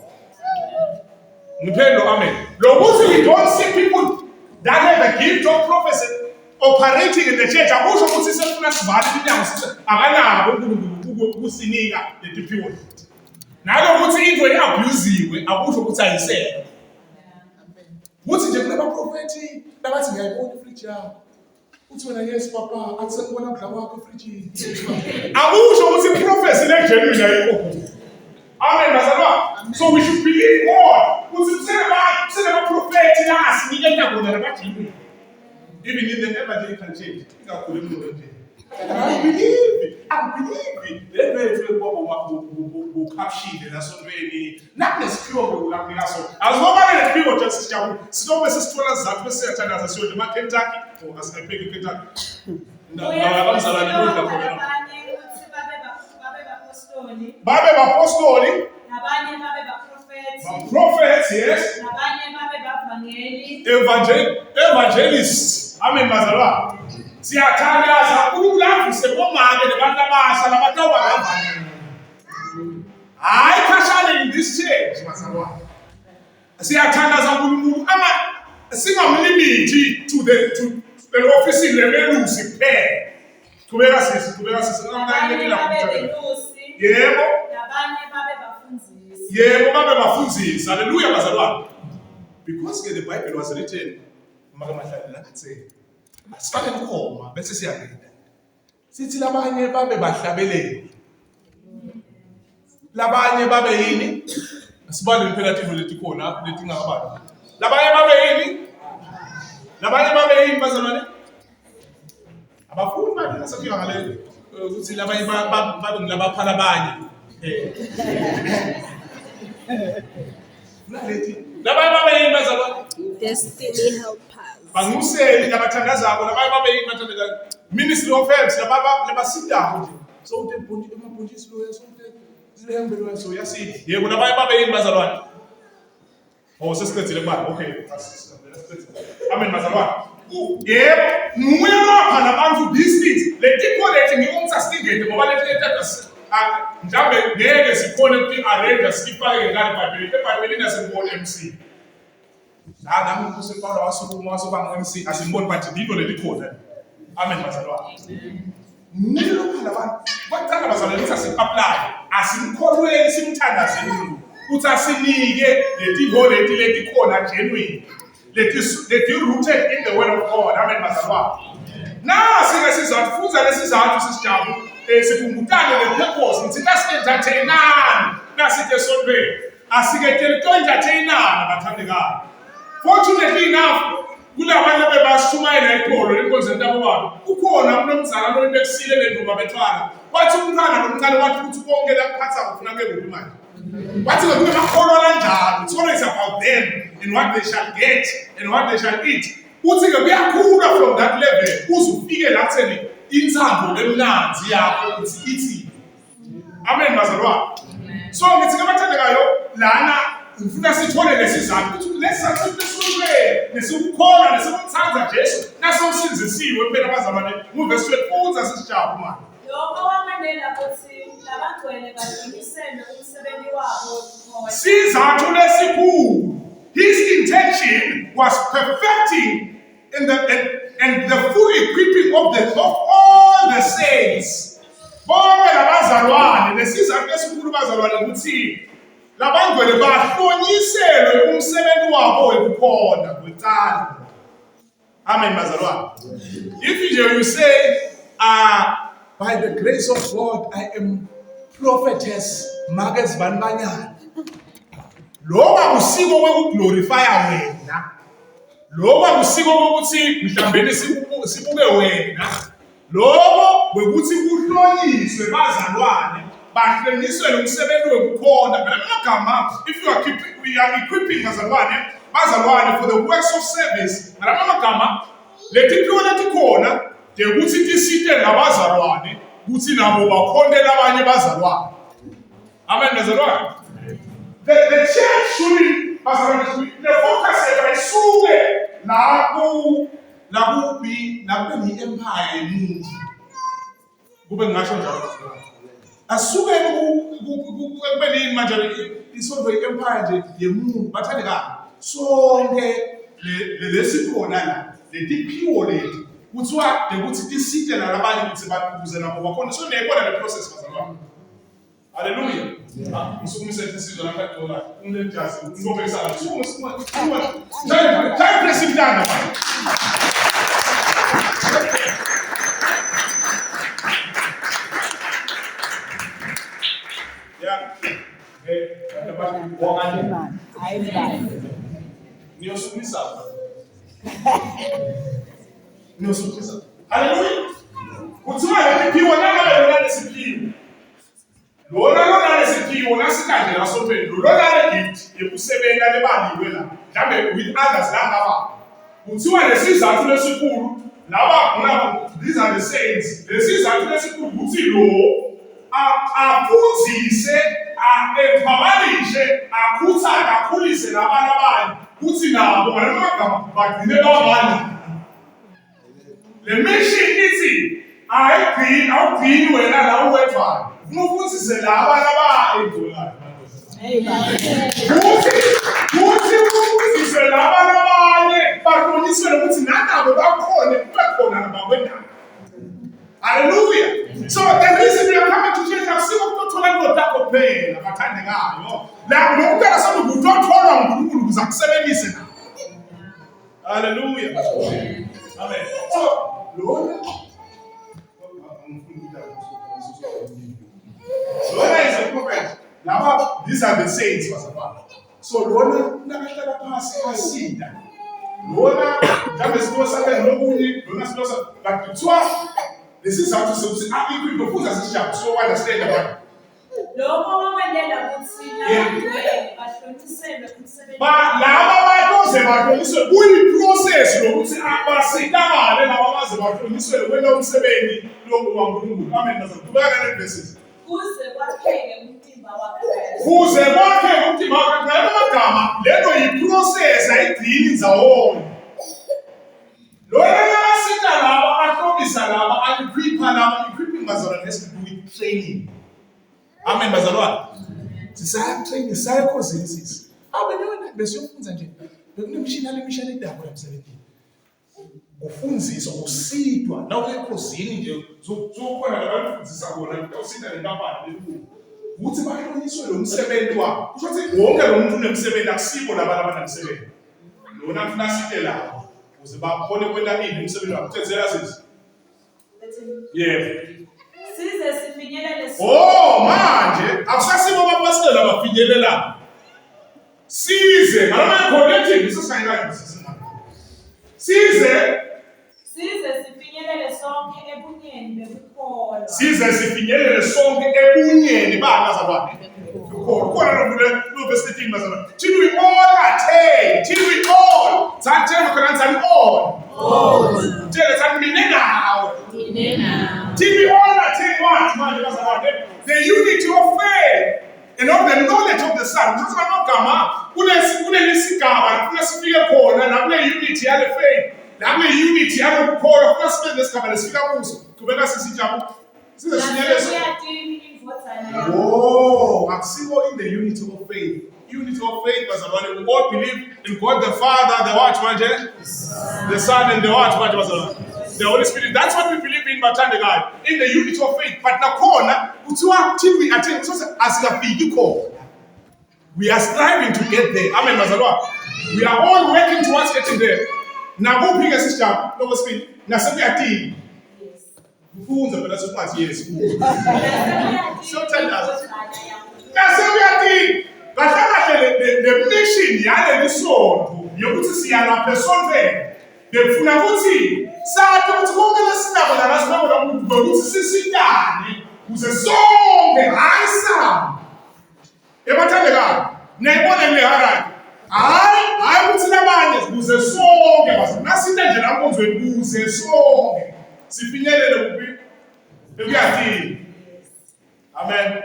Ngiphendlo amen. Lokuthi we don't see people that have the gift of prophecy operating in the church akusho ukuthi sefuna sivale iminyango sithi akanabo ukusinika letiphiwo lethu. Nalokuthi into eabusiwe akusho ukuthi ayisekho. Uthi nje kunabaprofethi labathi ngiyayibona ifridge yami. Uthi wena yes papa athi sekubona ukudla kwakho efridge. Akusho ukuthi prophecy le genuine ayikho. Amen bazalwa. So we should believe God. Uthi kusena prophethi la asinike ndabona nabathi. Even in the evangelical church, ikakhulu emhlobeni. I believe. Le mfethu bobo caption nasontweni. Nakunesiphiwo ngokulamnika so. Azoba lesiphiwo nje sisijabu. Sinobe sisithola sizathu bese siyathandaza siyo ema Kentucky or asinapheki Kentucky. Abamzalwane bodla khona. Babe bapostoli. Nabanye babe baprofethi. Prophets, yes. Nabanye babe bavangeli. Evangelists. Amen bazalwa. Siyathandaza ukulavuze bomake nabantu abasha labatawa ngavangeli. Hayi khashane in this church bazalwa. Siyathandaza uNkulunkulu singamlimiti to the office lemelusi kuphela. Kubeka sisi Nabanye babe belusi. Yebo. Nabanye babe bafundzisi. Yebo babe bafundzisi. Hallelujah bazalwane. Because the Bible was written makamahlalela katheni. Asifake ukoma bese siyangena. Sithi labanye babe bahlabeleli. Labanye babe yini? Asibale imperative lethi khona lethi ngakabani. Labanye babe yini? Labanye babe yini bazalwane? Abafuni manje nasekuya ngale ukuthi labanye babe ngilabaphala abanye. Labanye babe yini bazalwane? Destiny helpers. Banguseli labathandazako labanye babe yini bathandazako. Ministry of Health labasida nje. So utebhunji emabhunjisi lo so utebhunji so yasi. Yebo labanye babe yini bazalwane? Oh sesiqedile kuba okay. Amen bazalwane. Yebo nguye lapha nabantu these things. Letipho lethi ngiyonza singede ngoba lethi etatha mhlambe ngeke sikhone ukuthi arrange sifake ngale Bible. eBhayibhelini asibone MC. Nami uMpostoli Paulo wasukuma wasoba MC asimboni but dino lelikhona. Amen bazalwane. Nilo phela bathanda bazalwane ukuthi asi-apply asimkholweni simthandazeni ukuthi asinike letipho leti khona genuine. Leti rooted in the word of God. Amen bazalwane. Nasi sizatfuza lesizathu sisijabu sikungutane le-purpose ngithi asi-entertainani nasithe esontweni asiketeli to-entertainana bathandekayo. Fortunately enough kulabanye bebashumayela ipolo lenkonzweni labo babo ukhona umnomzana lo bekusile lendumba bethwala wathi umntwana nomncane wathi ukuthi konke lakuphatha kufuna kube kuphi manje wathi ngeke bakholwa kanjalo. It's always about them and what they shall get and what they shall eat. Uthi ke kuyakhula from that level uzufike la kutheni intsambo lemnanzi yakho ukuthi ithi. Amen bazalwane. So ngithi ke bathandekayo lana ngifuna sithole lesizathu ukuthi lesizathu lesulwe nesukukholwa nesukumthanza Jesu nasomsinzisiwe phela bazalwane nguvesi wethu sisijabu manje. Lokho wamandela ukuthi labagcwele bazimisele umsebenzi wabo. Sizathu lesikhulu. His intention was perfecting and the full equipping of all the saints. bonke labazalwane lesizathu esikhulu bazalwane ukuthi labangcwele bahlonyiselwe umsebenzi wabo wekukhonza kwecala. Amen bazalwane. If you say by the grace of God I am prophetess Margaret Banbanyana, lokho akusiko kwekuglorify wena, lokho akusiko ukuthi mhlambeni sibuke wena, lokho bekuthi kuhlonyiswe bazalwane bahlonyiswe umsebenzi wekukhonza. Ngamagama, if we are equipping bazalwane for the works of service, ngamagama letiphiwo letikhona ukuthi tisite labazalwane ukuthi nabo bakhonde labanye bazalwane. Amen bazalwane. The church should the focus isuke nakube ni empire yemuntu. Kube ngasho njalo. Asuke kube ni manje isonto empire nje yemuntu bathandeka. Sonke lesikhona la letiphiwo leti kuthiwa ukuthi tisite nalabanye ukuthi bakuze nabo bakhona. So niyayibona le process bazalwane. Hallelujah. Ngisukumise isizwe lapha eDola. Unenjazi, ngombe isala. Try pressing down. Yeah. Niyosukumisa. Hallelujah. Kuthiwa letiphiwo nalabanye lesiphiwo. Lona lesiphiwo nasikanje nasontweni lona gift yokusebenza lebaliwe la mhlambe with others la ngaba kuthiwa lesizathu lesikhulu laba these are the saints lesizathu lesikhulu ukuthi lo aphunzise emphanishe akhutha akakhulise labanye abantu ukuthi nabo ngamagama bagcine babanye. Le mission ithi awugcini wena la uwedwa Mufundise laba endolayo. Kuthi mufundise laba abanye bahlonyiswe ukuthi nanabo bakhona kubekhona nabawena. Hallelujah. So the reason we are coming to church akusikho ukuthola indoda kuphela bathandekayo. La nokuqala sokuthi utothola uNkulunkulu ukuze akusebenzise na. Hallelujah. Amen. So Lord Lona is a prophet. Now, these are the saints. So, Lona, nakahlala phasi asida. Lona, mhlawumbe sinosaka nobunye, Lona sinosaka. But kuthiwa lesizathu sokuthi ikwidofuza sishabu so understand about. Lokho kwamandela ukuthi bahloniselwe umsebenzi. Laba badoze bahloniselwe kuyiprocess lokuthi abasidakale laba baze bahloniselwe kwenda umsebenzi lo waNkulunkulu. Amen. Bazaqhubeka neverses. Kuze kwakheke umtimba wakhe. Kuze kwakheke umtimba wakhe. Ngamagama lento yiprocess ayigcini nzawonye. Lona nasita laba ahlomisa laba aliprepare laba equipping bazalwane has to do with training. Amen bazalwane. Sisaya training psychosis. Abena besiyofunza nje. Bekunemishini lemishini edabo emsebenzini. Ufundziswa usidwa la uyekhosini nje zokhona labantu kona usida lenkampani lenkulu ukuthi bahlonyiswe lo msebenzi wabo. Kusho ukuthi wonke lo muntu unemsebenzi akusibo labantu abanemsebenzi. Lona mfuna site lapho ukuze bakhone kwenda ini umsebenzi wabo. Uthezela sisi. Yebo. Size sifinyelele Manje akusasibo abapastor abafinyelela. Size ngalama connecting isisayinga sisina. Size sifinyelele sonke ebunyeni bekukhona. Size sifinyelele sonke ebunyeni babazalwane. Kukhona lo verse 13 bazalwane. Till we all attain, till we all. Thathe mkhonanzani all. Tell us mina nawe. Till we all attain what manje bazalwane? The unity of faith and of the knowledge of the Son. Just amagama kunesigaba kunesifike khona la kune unity yale faith. La kune unity yale ukukholwa kunesigaba lesigaba lesifika kuso. Kubeka sisijabu. Size sinyelezo. Akusibo in the unity of faith. Unity of faith bazalwane. We all believe in God the Father, the what manje? The Son and the what manje bazalwane? The Holy Spirit. That's what we believe in, Batandega, in the unity of faith. But Nakona, until we attain, as a big call, we are striving to get there. Amen, Mazalwa. We are all working towards getting there. Now, go bring a sister, no speak. Now, say a team. Who's the person who yes? So tell us. Now, say a team. But the mission, the soul, you put to see a person there. The Funabuti, Sato to go to the snap and that's not what I'm sit down. Who's a song, the high sound. Ebatandega, Nebon and Lehara. I would say that who's a song, there was nothing that the numbers will who's a song. Sipinele will be a team. Amen.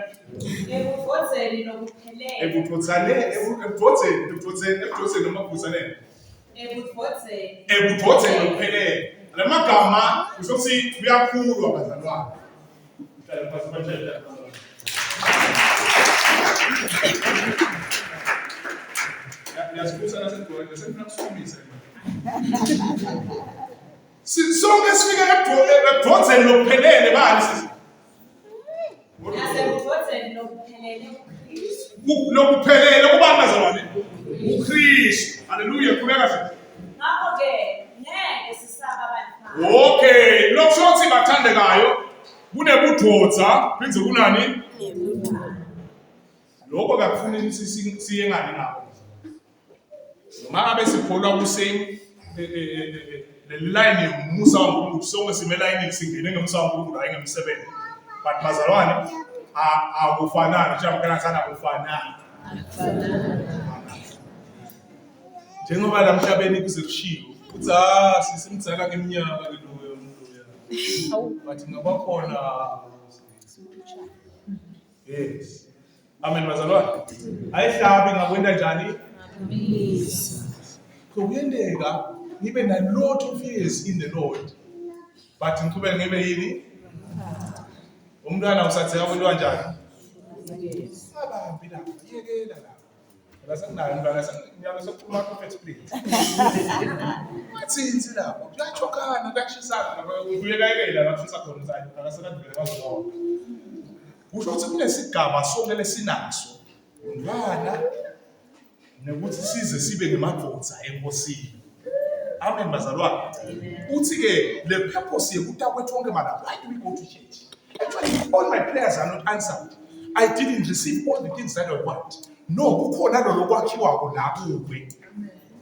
Lemagama uzothi kuyakhulwa bazalwane. Yasibuza nasendoda seninakusomisa. Sonke sifike ebhodze lokuphelele bani sisi. Lokuphelele kuba bazalwane. uKristu. Hallelujah. Kubeka sisi. Okay, lokushothi bathandekayo kunebudodza benze kunani? Lokho kakufuneki siye ngani nabo. Noma abe sikholwa kuseng le line Musa uNkulunkulu sonke sime line singene ngemusa uNkulunkulu hayi ngemsebenzi. But bazalwane akufanani njengoba sana akufanani. Njengoba la mhlabeni kusekushiwo uthi sisimdzala ngeminyaka leloyo umuntu bathi ngabakhona yes amen bazalwane ayihlabi ngakwenda njani kuyendeka ngibe na lot of years in the Lord but ngiqhubeke ngibe yini umntwana usathi yabona kanjani abambi lapha yekela lapha Basanayo umntwana sengiyalo sokukhuluma prophet spirit. Watsinzi lapho. Kuyachokana kuyashisana kuyekayekela lapho sisakhona njalo akasekadlule bazona. Kusho ukuthi kunesigaba sonke lesinaso. Umntwana nekuthi size sibe ngemadvodza enkosini. Amen bazalwane. Uthi ke le purpose yekuta kwethu wonke mara why do we go to church? Actually all my prayers are not answered. I didn't receive all the things that I want. No, kukhona lo lokwakhiwa la kuwe.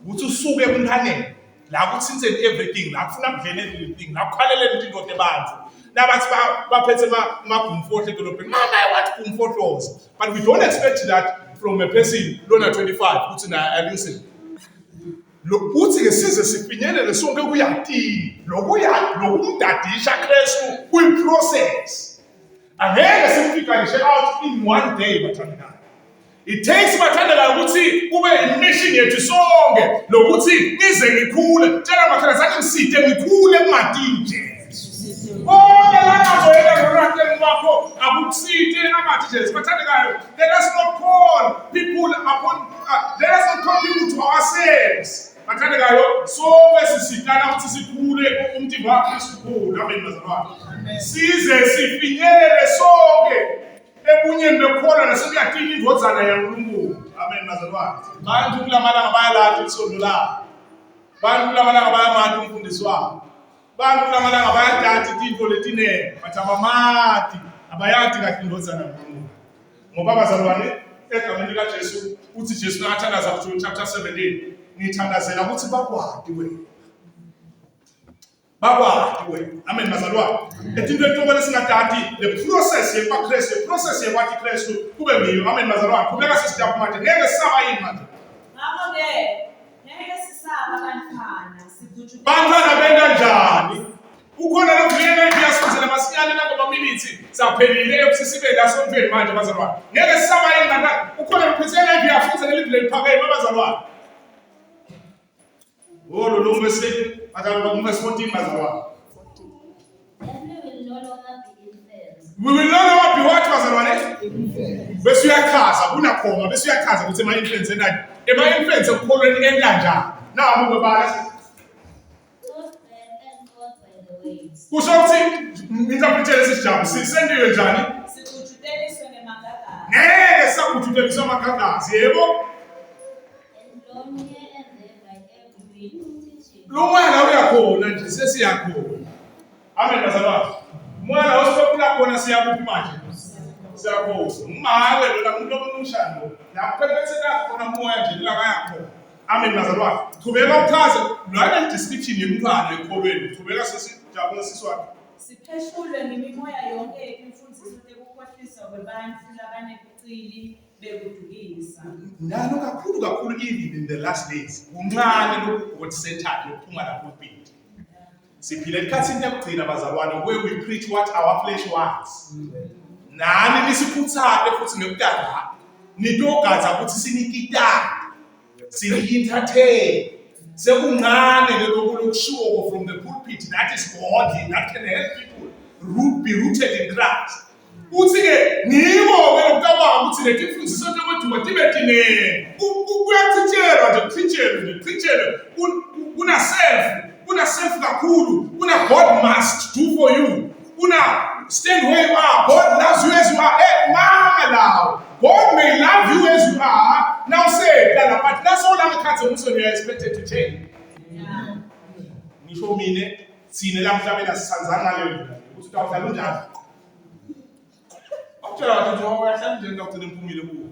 Uthi usuke emnthaneni la kuthinze everything la kufuna kudlene everything la kukhalele into ebantu. Nabathi baphethe magumfohle edolobheni. Mama I want gumfohlozo. But we don't expect that from a person lona 25 uthi na listen. Lokuthi ke size sifinyelele sonke kuyathi. Lokumdadisha Kristu kuyi process. Angeke simfika nje out in one day bathandana. It takes bathandana ukuthi kube mission yethu sonke lokuthi nize ngikhule tshela makhaya zathi ngiside ngikhule emadini nje. Konke lana zoyela ngoranteni wakho akukuside amathi nje bathandekayo. Let us not call people to ourselves. Bathandekayo sonke sisitana ukuthi sikhule umtimba waKristu kukhulu amen bazalwane. Size sifinyelele sonke ebunyeni bekhona nasebuyadini indvodzana yaNkulunkulu amen bazalwane. Bantu kulamalanga bayalathi isondo la. Bantu kulamalanga bayamathi umfundisi wabo. Bantu kulamalanga bayadathi into letinene bathi abamati abayati kahle indvodzana yaNkulunkulu. Ngoba bazalwane egameni likaJesu uthi Jesu athandaza kuJohn chapter 17 ngithandazela ukuthi bakwadi wena. Bakwadi wena. Amen bazalwane. Etinto entobele singatati the process yepaKristu, the process yekwathi Kristu kube ngiyo. Amen bazalwane. Kubeka sisijapha manje ngeke sisaba yini manje. Ngakho ke ngeke sisaba bantwana sibuju. Bantwana benda njani? Ukhona lokuvuyela iyasifundela masinyane nangoma minutes saphelile ebusisibe la sonke manje bazalwane. Ngeke sisaba yini ngaka ukhona lokuphethela iyafunza nelivile liphakeme bazalwane. Olo lomese adalwa ngumese 14 bazalwane. We will no longer be what bazalwane? Bese uyakhaza kunakhoma bese uyakhaza ukuthi ama influence endani. Ema influence ekukholweni enkanjani. Nawo ngobala. ways. Kusho ukuthi interpret lesi sijabu sisendiwe njani? Sikujuteliswe ngemagagasi. Ngeke sakujuteliswa amagagasi, yebo? And drawn here and there by every wind teaching. Lo mwana uyakhona nje sesiyakhona. Amen bazalwane. Mwana osifuna khona siyakuphi manje? Siyakhoza. Umawe lona umuntu omnushano. Yaphephethe khona moya nje la yakho. Amen bazalwane. Qhubeka uchaze lona description yomntwana ekholweni. Qhubeka sesijabule siswakhe. Sipheshulwe ngemimoya yonke imfundiso yokukhohlisa kwabantu labanebucili bekudukisa. Nalo kakhulu even in the last days. Uncane lokhu God centered lokuphuma lapho kuphinde. Siphila esikhathini yokugcina bazalwane where we preach what our flesh wants. Nani nisikhuthale futhi ngekudala. Nitogaza ukuthi sinikitana. Sini-entertain. Sekuncane lokushuwo from the pulpit that is godly, that can help people be rooted in Christ. Uthi-ke nibo-ke lokucabanga ukuthi leti mfundiso njengoduka tibe tinene. Kuyachitshelwa nje kuchitshelwe. Una self kakhulu. Una God must do for you. Una stand where you are. God loves you as you are. Hey, mama now. God may love you as you are. Now say that, but that's all I'm cutting. You are expected to change. Nisho mine sine lamhlabela sisanzana leyo. Ukuthi utawudlala unjani? Akutshela ukuthi njengoba uyahlala nje ngakugcina imphumile kuwo.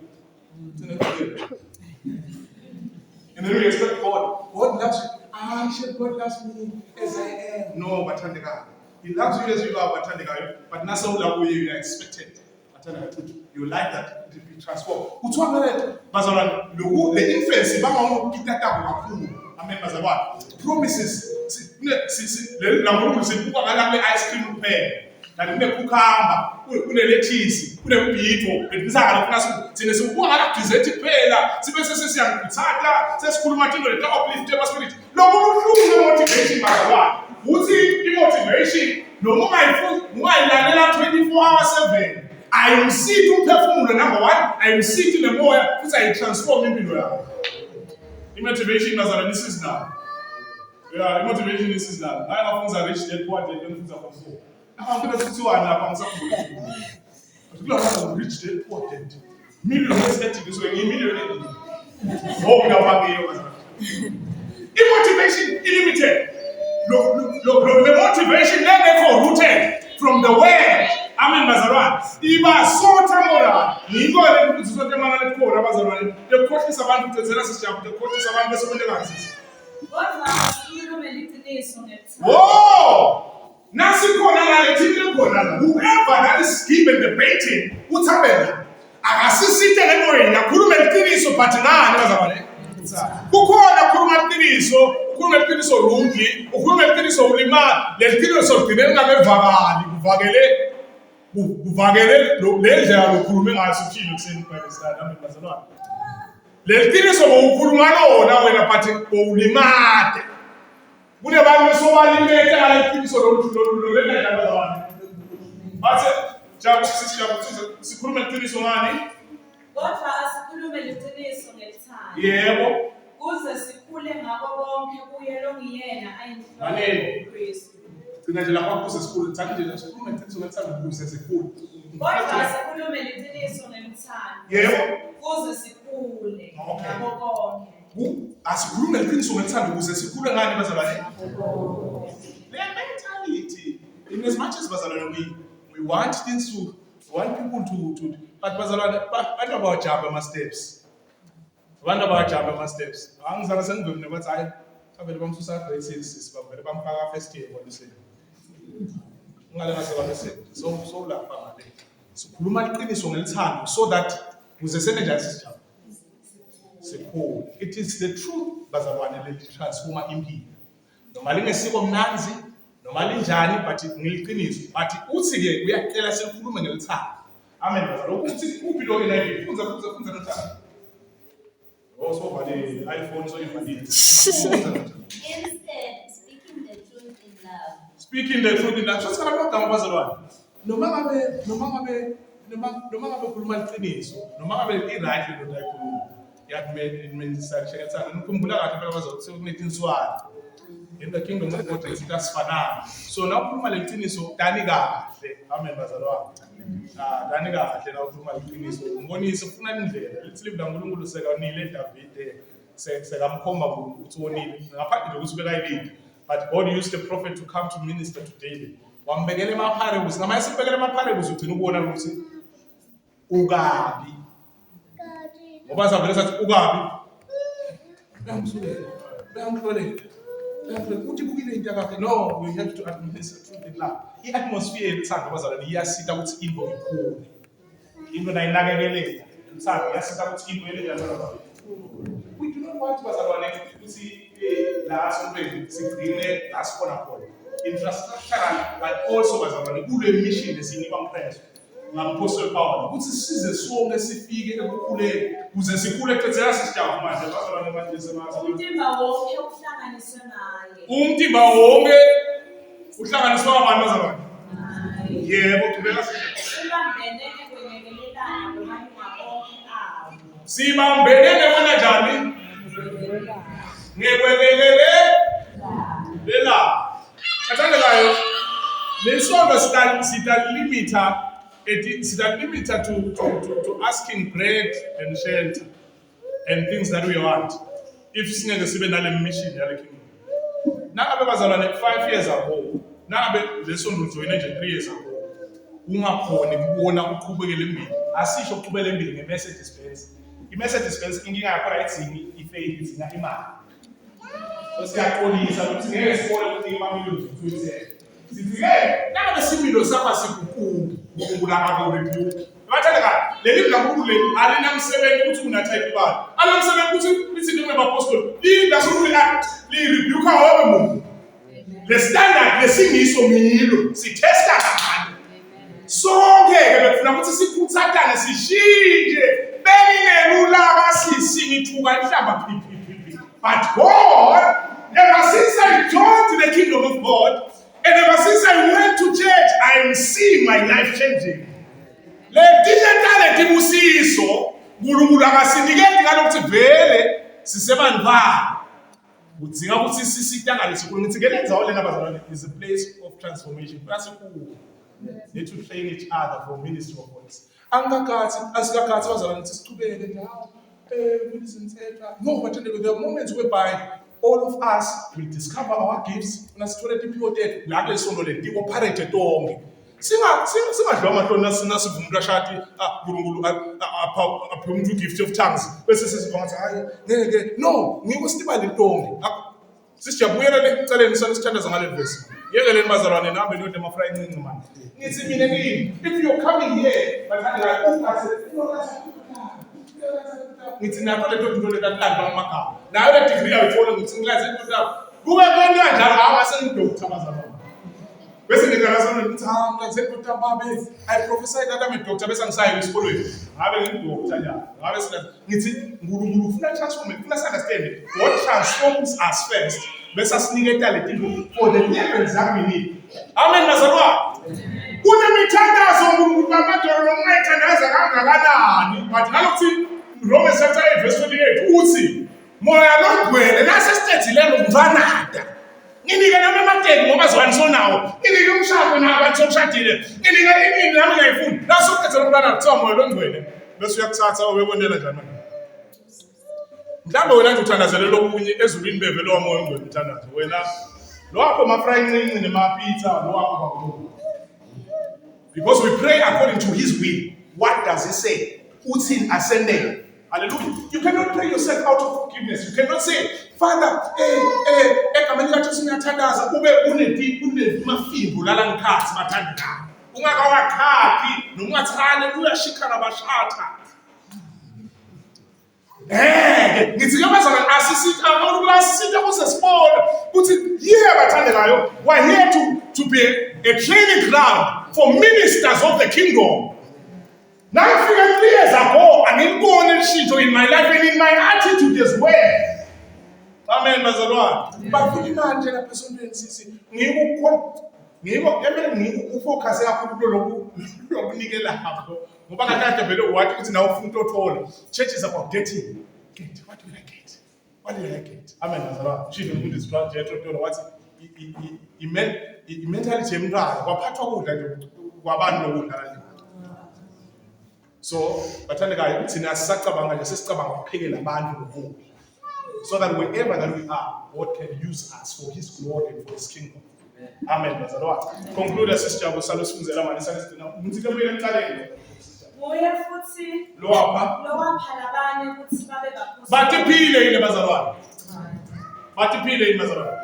And then we expect God. God loves you. God loves me as I am. No, bathandekayo. He loves you as you are, bathandekayo. But nasa ulabo you are expected. You like that to be transformed. Kuthiwa ngale bazalwane le influence bangaukitata kakhulu. Amen bazalwane. Promises la nkulunkulu sibuka ngala ice cream kuphela. Kanti kunecucumber, kunelethisi, kunebhitro, benisaka lokuna sine sibuka ngala dessert kuphela. Sibe sesiyangithatha, sesikhuluma into le uplift your spirit. Lokho motivation bazalwane. Uthi motivation noma ungayilalela 24/7. I will see it umphefumulo number 1. I will see it in the moya futhi I transform impilo yakho. Motivation bazalwane this is now. Yeah, motivation this is now. Hayi ngafunza rich dad poor dad ngifunza from 4. Akufuna ukuthi wani lapha ngisakhumbula. Kulo rich dad poor dad. Million estate ngiswe ngimillion endini. Ngoba ngaphangeyo bazalwane. Motivation illimited. The motivation ngekho rooted from the word. Amen bazalwane. Iba sotha mola. Ngikho ukuthi sotha mangale khona bazalwane. Lekhohlisa abantu kuthezela sisijabu, lekhohlisa abantu besebonke kazi. Kodwa asikhulume liqiniso ngethando. Whoa! Nasikhona la lethini khona la. Whoever that is given the baiting, uthambela. Akasisite lemoyeni, akhulume liqiniso but ngani bazalwane? Kukhona ukhuluma iqiniso lungi, ukhuluma iqiniso ulima, leqiniso ligcine lingakevakali, kuvakele lendlela lokhuluma ngaso uthini kuseni kwesithathu amen bazalwane. Leqiniso ngokukhuluma lona wena but ulimade. Kunebantu sobalimete ngaleqiniso lolendlela bazalwane. Bathe jabu sikhuluma iqiniso ngani? Kodwa asikhulume liqiniso ngethando. Yebo. Kuze sikhule ngako konke kuye lo ngiyena ayinhloko Amen. uKristu. Thina nje lapha kuze sikhule, thathi nje sikhuluma iqiniso ngethando kuze sikhule. Kodwa asikhulume liqiniso ngethando. Yebo. Kuze sikhule ngako konke. Asikhulume iqiniso ngethando kuze sikhule ngani bazalwane? Le mentality. In as much as bazalwane we want things to people to but bazalwane bantu abawajamba ama steps. Abantu abawajamba ama steps. Angizange sengivule bathi hayi abele bamsusa grade 6 bavele bamfaka first year kwaniseni. Ngale ngasebamise so lapha ngale. Sikhuluma iqiniso ngelithando so that kuze senenjani sisijabu. Sikhulu. It is the truth bazalwane le transforma impilo. Noma lingesiko mnanzi, noma linjani but ngiliqiniso. But uthi ke uyacela selikhulume ngelithando. Amen bazalwane. Ukuthi kuphi lo NIV? Funza nothando. Oh, so vale iPhone so invalid. Instead, speaking the truth in love. Speaking the truth in love. Sho sikhala kodwa bazalwane. Noma ngabe ukhuluma iqiniso, noma ngabe i-right into ayikhuluma. Yakhe imensisakhe ngethanda. Nikhumbula kahle phela bazokuthi kunetinswane. in the kingdom of God izinto asifananga. So now ukhuluma leqiniso dani kahle. Amen bazalwane. Dani kahle na ukhuluma leqiniso. Umbonise ufuna indlela. Let's live uNkulunkulu sekanile David sekamkhomba ukuthi wonile. Ngaphandle kokuthi bekayilinde. But God used the prophet to come to minister to David. Wambekele emapharables. Ngamanye sibekele emapharables ugcina ukubona ukuthi ukabi. Ngoba savele sathi ukabi. Uthi bukile into yakhe. No, we have to administer truth in love. I-atmosphere yethando bazalwane iyasita ukuthi into ikhule. Into nayinakekeleka. Umthando iyasita ukuthi into elenjalo. We do not want bazalwane ukuthi la sontweni sigcine la sikhona khona. Infrastructural but also bazalwane kule mission esinikwa umphrezo. Ngapostle Paul ukuthi size sonke sifike ekukhuleni kuze sikhule kuthethela sisijabu manje bazalwane manje semazi umtimba wonke uhlanganiswe naye umtimba wonke uhlanganiswa abantu bazalwane yebo qhubeka sibambene ekwenekelelana kwamalunga onke abo sibambene nebona njani ngekwekelele lela athandekayo lesonto sita limiter to asking bread and shelter and things that we want. If singeke sibe nale mission yale kingdom. Nangabe bazalwane 5 years ago, nangabe lesonto join nje 3 years ago. Ungakhona ukubona uqhubekele embili. Asisho uqhubekele embili ngeMercedes Benz. iMercedes Benz inkinga yakho la ithini ifail idinga imali. So siyaxolisa ukuthi ngeke sibone ukuthi imamilo zithuthele. Sithi nangabe similo sapha sikukhulu ukubulaka kwerebuke. Bathandeka leli blanku leli alinamsebenzi ukuthi unatype ibali. Alinamsebenzi ukuthi lithi ngeapostoli lingasukuli act li rebuke however muntu. Le standard lesingiso milo sithesta kanjani. Sonke ke befuna ukuthi sikhuthathane sishintshe belinelulaka sisingithuka ihlamba phiphi. But God, ever since I joined the kingdom of God, and ever since I went to church, I am seeing my life changing. Le digital tibusiso, ngulunkulu akasinikeli ngalokuthi vele sisebantu ba. Udzinga ukuthi sisitangalise kulo ngithi ngelenzawo lena bazalwane is a place of transformation. Prasikhulu. Need to train each other for ministry of voice. Angakathi asikakathi bazalwane ukuthi siqhubeke njalo. No, but there are moments whereby all of us will discover our gifts. Nasithole tiphiwo tethu la lesonto le di-operate tonke. Singadliwa amahloni nasivuma umuntu ashati uNkulunkulu aphe umuntu gift of tongues bese sesiva ngathi hayi ngeke no ngiko sitibale tonke. Sisijabuyela leceleni sisithandaza ngale verse. Yekeleni bazalwane nambe node mafra encinci manje. Ngithi mina kimi if you're coming here bathanda ukase ngithi nakho le nto le tatandla ngamakhaya nayo le degree ayithola ngithi ngilaze into lapho kube konke kanjalo awase ngidoctor bazalwane bese ngikalaza ngithi ngilaze doctor babe I prophesy that I'm a doctor bese ngisayi esikolweni ngabe ngidoctor njalo ngabe sina ngithi uNkulunkulu ufuna transform ufuna understand what transforms us first bese asiniketa le tinto for the levels that we need. Amen bazalwane. Kunemithandazo uNkulunkulu bamadolo ongayithandaza kangakanani but nalokuthi Romans chapter 8 verse 28 uthi moya longcwele lasesitethilelo mvanada nginike nami amateki ngoba zwanisho nawo nginike umshado nabantu sokushadile nginike inini nami ngiyayifuna lasokethela umntwana kuthiwa moya longcwele bese uyakuthatha ubebonela njani manje mhlawumbe wena nje uthandazelela okunye ezulwini bevele wamoya ongcwele uthandaze wena lo wakho mafra incinci nemapizza lo wakho bakho because we pray according to his will. What does he say? Utin ascending. Hallelujah. You cannot pray yourself out of forgiveness. You cannot say, Father, kamani kathi siyathandaza ube une mafimbo lala ngikhathi bathandana. Ungakawakhathi nokungathane uyashika nabashatha. Ngithi ngabazalwane asisitha abantu lasisitha kusesport ukuthi here bathandekayo we're here to be a training ground for ministers of the kingdom. Now, 3 years ago, I didn't go on a sheet in my life and in my attitude as well. Amen, bazalwane. But kuni manje la person sisi ngiko focus kakhulu lokunikela lapho. Ngoba kakade vele wathi ukuthi na ufuna utothola. Church is about getting. What will I get? walilekhet amen bazalwane ushilo umuntu isiproject otolo wathi i-mentality yemntwana kwaphathwa kudla nje kwabantu lokudla. So bathandekayo thina sisacabanga nje sesicabanga ukuphekela abantu lokudla, so that wherever that we are, God can use us for His glory and for His kingdom. Amen bazalwane. Conclude sisijabo salosifunzela manje sasigcina umthike buye ekuqaleni. Uya futhi Lowapha labanye ukuthi babe baphuza. batiphile yini bazalwane? Batiphile yini bazalwane?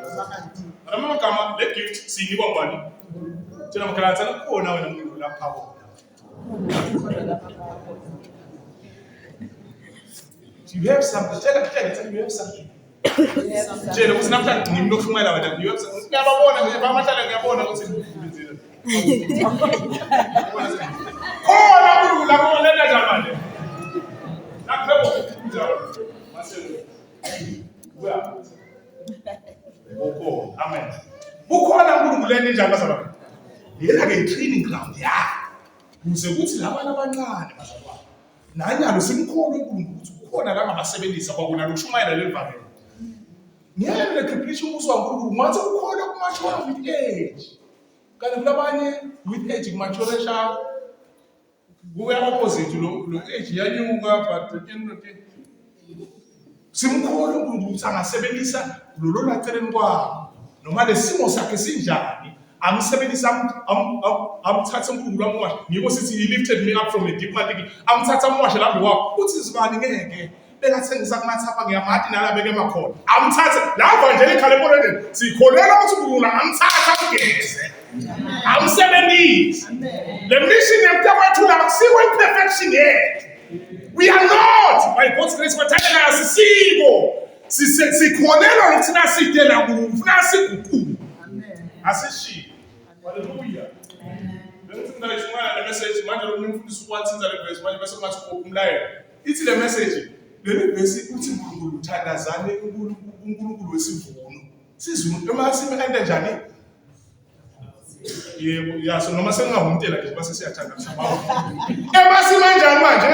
Amagama le gift siyinikwa ngubani? Thina mkhalansa nakhona wena umuntu lapha bona. You have something. Tell me you have something. Tshela ukuthi namhlanje ngimlokushumayela wena you have something. Ngiyababona nje bamahlala ngiyabona ukuthi ngibizile. Khona umuntu lapho lena njalo. Nakhebo njalo. Masele. Buya. Ukho. Amen. Ukhona umuntu lena njalo bazalwane. Yena ke training ground ya. Kuze kuthi labantu abancane bazalwane. Nanyalo simkhulu uNkulunkulu ukuthi ukhona la ngabasebenzisa kwakuna lokushumayela lelivangeli. Ngiyeke lekhiphisha umuso waNkulunkulu ngathi ukhona kumashona with age. Kanti kulabanye with age kumaturesha kuya opposite lo age yanyuka but simkhulu uNkulunkulu ukuthi angasebenzisa lolo laceleni kwakho noma lesimo sakhe sinjani. Amsebenzisa amthatha uNkulunkulu wamwasha ngiko sithi he lifted me up from a deep pit amthatha amwasha lapho wakho uthi izibani ngeke bengathengisa kumathapha ngiyamathi nalabeke emakhona amthatha lapha nje eKhaleboneni sikholela ukuthi uNkulunkulu amthatha ugeze amsebenzisa the mission yemthathula akusiwe imperfection yet. We are not by God's grace bathatha sisiko sikholela ukuthi nasidela kufuna siguqule asishi. Hallelujah. Lengithi ngayishumana le message manje lo mfundisi ukwathinza le verse manje bese kungathi umlayo. Ithi le message le verse uthi uNkulunkulu uthandazane uNkulunkulu wesivuno. Sizumuntu emasime ende njani? Yebo yaso noma sengingahumtela nje base siyathandana bawo. Emasime kanjani manje?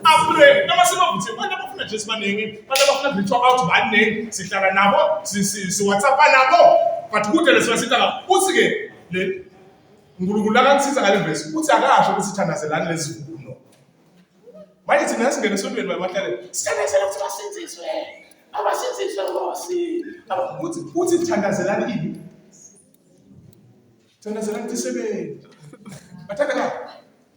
Apre noma sibavuthi abantu abafuna Jesu baningi, abantu abafuna reach out baningi, sihlala nabo, si WhatsApp nabo. But kude lesibasitha uthi ke le uNkulunkulu akakusiza ngale verse uthi akasho ukuthi sithandazelane lezivuno. Manje thina singene esontweni bamahlale sithandazela ukuthi basenziswe abasenziswe ngosi uthi sithandazelane ini thandazelane tisebenze. Bathanda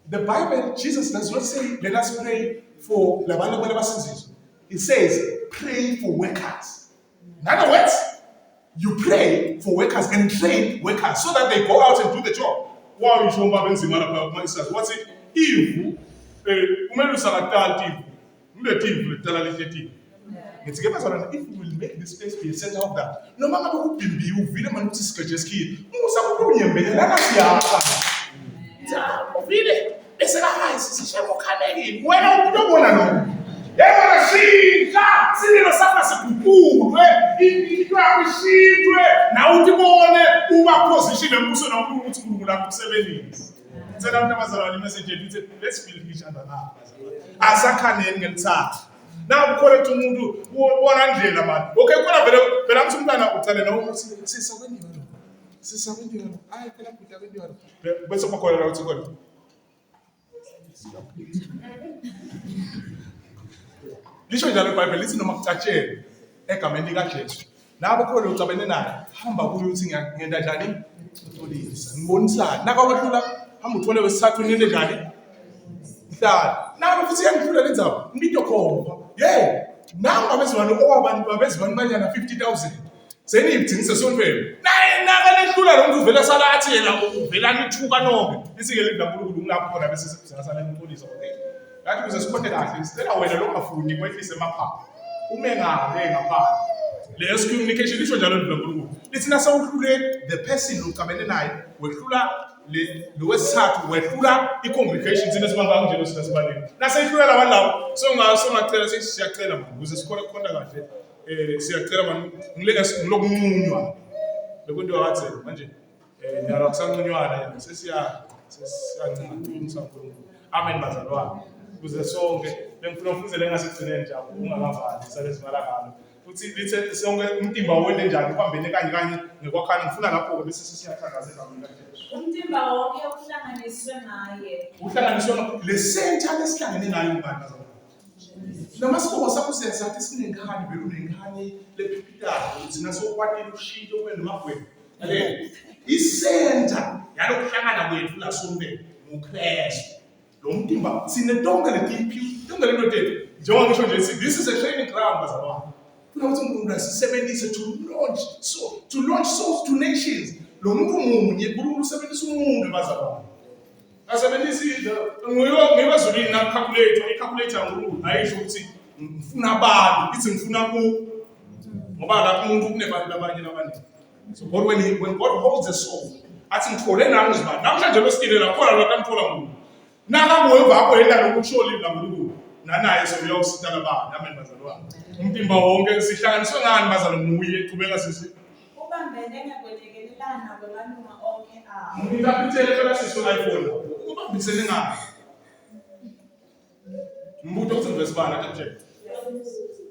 the Bible Jesus does not say let us pray for labantu abasenziswe. It says pray for workers. In other words, you pray for workers and train workers so that they go out and do the job. Wow, you show me what's it? If if we will make this place be a center of that, no matter who can be, you will not see scratches key. Sinilo sapa sikupulwe ikwabishitwe na utibone uba position embuso na uNkulunkulu ukuthi uNkulunkulu akusebenzi. Ngicela abantu abazalwane message ethi let's build each other up. Asakhaneni ngelithatha. Na ukhole umuntu ubona ndlela manje. Okay khona vele ukuthi umntana uthale nawe ukuthi sisakwendiwa lo. Sisakwendiwa lo. Hayi phela kuda kwendiwa lo. Bese bakholela ukuthi khona. Lisho njalo iBhayibheli lithi noma kucatshele egameni likaJesu nabo khona ucabene naye hamba kuyo uthi ngiyenda njani utolisa ngibonisana nakawahlula hamba uthole wesithathu ninde njani mhlala nabo futhi yangihlula lenzaba ngibito khona namba bezibani owabantu babezibani banyana 50,000 seniyithingise sontweni naye nakalehlula lo muntu uvela sala athi yena uvela nithuka nonke isike lidla uNkulunkulu ngilapho khona bese sisasala impolisa okay. Ngathi kuze sikhonde kahle sicela wena lo ungafuni kwehlise emaphaphu ume ngale ngaphandle le communication lisho njalo uNkulunkulu lithi nasawuhlule the person ucabene naye wehlula lo wesithathu wehlula i-congregation thina sibanga kanjalo sina sibaleni nasehlula labantu labo songacela siyacela manje kuze sikhona kahle siyacela manje ngilokunconywa bekunto akathi manje nyalo kusancunywana sesiyancuma uNkulunkulu. Amen bazalwane. Kuze sonke bengifuna ufuzele ngasekugcineni nje ungakavali sale sivala ngalo uthi lithe sonke umtimba wonke njani kwambene kanye ngekwakhana ngifuna lapho ke bese sesiyaqhaqhazela mina nje. Umtimba wonke uhlanganiswe ngaye. Uhlanganiswe le center lesihlangene ngayo ngani bazalwane. Noma sikho sakho siyasathi sinenkani vele unenkani lephipitayo thina sokwatela ushintsho kwenu magwenu. Ale isenta yalokuhlangana kwethu la sonke nguKristu. Lo mtimba sine tonke letipi tonke lento tethu. Njengoba ngisho nje sithi this is a training ground bazalwane. Funa ukuthi uNkulunkulu asisebenzise to launch souls to nations. Lo muntu munye uNkulunkulu usebenzisa umuntu bazalwane. Asebenzisa ngibazulini na calculator uNkulunkulu ayisho ukuthi ngifuna abantu ithi ngifuna ku ngoba lapho umuntu kunebantu abanye nabantu. So God when God holds a soul athi ngithole nami izibani namhlanje losikilela khona lo kamthola umuntu nakakuweva apho yena lokusholi la uNkulunkulu nanaye sokuyokusitala bani amen bazalwane. Umtimba wonke sihlanganiswe ngani bazalwane muye qhubeka sisi Ubambene ngekwenekelelana kwamalunga onke awo. ngitapitele phela sisi iPhone ubambisene ngani mbuto ukuthi verse bani athi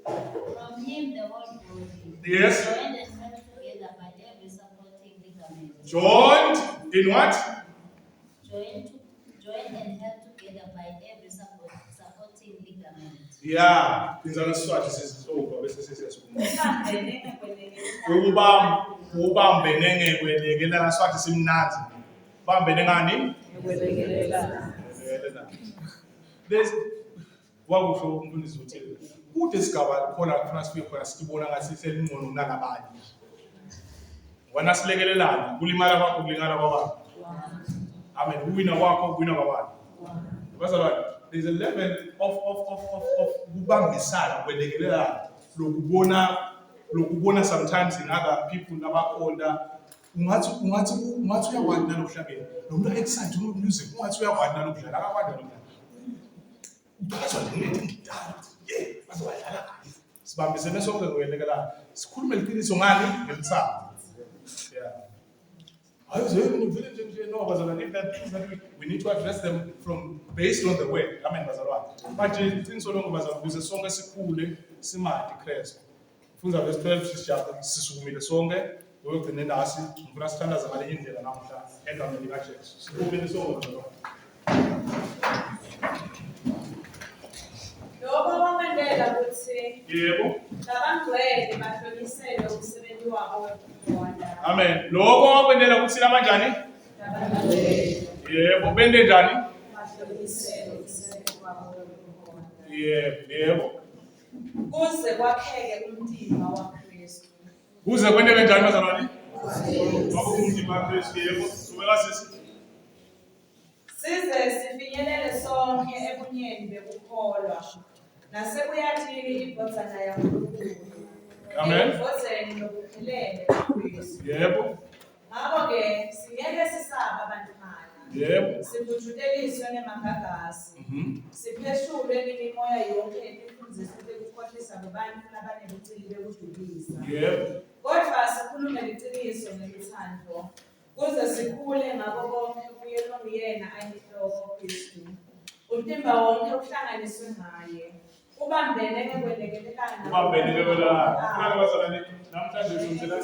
From him, the whole body. Yes. Joined and held together by every supporting ligament. joined in what? Joined and held together by every supporting ligament. Yeah, inzana Siswati sesihloko bese sesiyasukuma. Ubambene ngekwenekelelana. Ubambene ngekwenekelana Siswati simnandi. Bambene ngani? Ngekwenekelelana. Bese wakusho umfundisi uthi kude sigaba khona kufuna sifike khona sibona ngathi selingcono kunalabanye. Wena silekelelana kulimala kwakho kulingana kwabanye. Amen. Uwina kwakho uwina kwabanye. Bazalwane, there's a level of kubambisana kwelekelelana lokubona sometimes in other people abakhona ungathi uyakwazi nalokuhlabela nomuntu excited music ungathi uyakwazi nalokudlala akakwazi nalokudlala bazalwane ngidala bazodlala kahle sibambisene sonke kwelekelelana sikhulume liqiniso ngani ngelithando. Yeah. I was even in village and no, if there are things that we need to address them from based on the word. Amen, bazalwane. But things so long bazalwane kuze sonke sikhule simade Kristu. Funza verse 12 sishaka sisukumile sonke uyogcina nasi ngifuna sithandaza ngale indlela namhla egameni lika Jesu. Sikhulile sonke bazalwane. Lokho kwamandela ukuthi Yebo. labangcwele bahlolisele umsebenzi wabo wokubona. Amen. Lokho wakwendela ukuthi lamanjani? Labangcwele Yebo, bende njani? bahlolisele umsebenzi wabo wokubona. Yebo. Kuze kwakheke umtimba waKristu. Kuze kwendeke njani bazalwane? Umtimba waKristu yebo. Sumela sisi. Size sifinyelele sonke ebunyeni bekukholwa nasekuyathini imbozana yaNkulunkulu. Amen. Ekuvozeni nokuphelele kuKristu. Yebo. Ngakho-ke singeke sisabe abantwana. Yebo. Sibujuteliswe ngemagagasi. Sipheshulwe imimoya yonke etifundzisa ukukhohlisa kubantu labanebucili bekudukisa. Yebo. Kodwa sikhulume liqiniso ngelithando. Kuze sikhule ngabo bonke kuye longuyena ayinhloko Kristu. Umtimba wonke uhlanganiswe ngaye. Ubambene ngekwenekelelana. Ubambene ngekwenekelelana. Kufanele bazalwane namhlanje sizela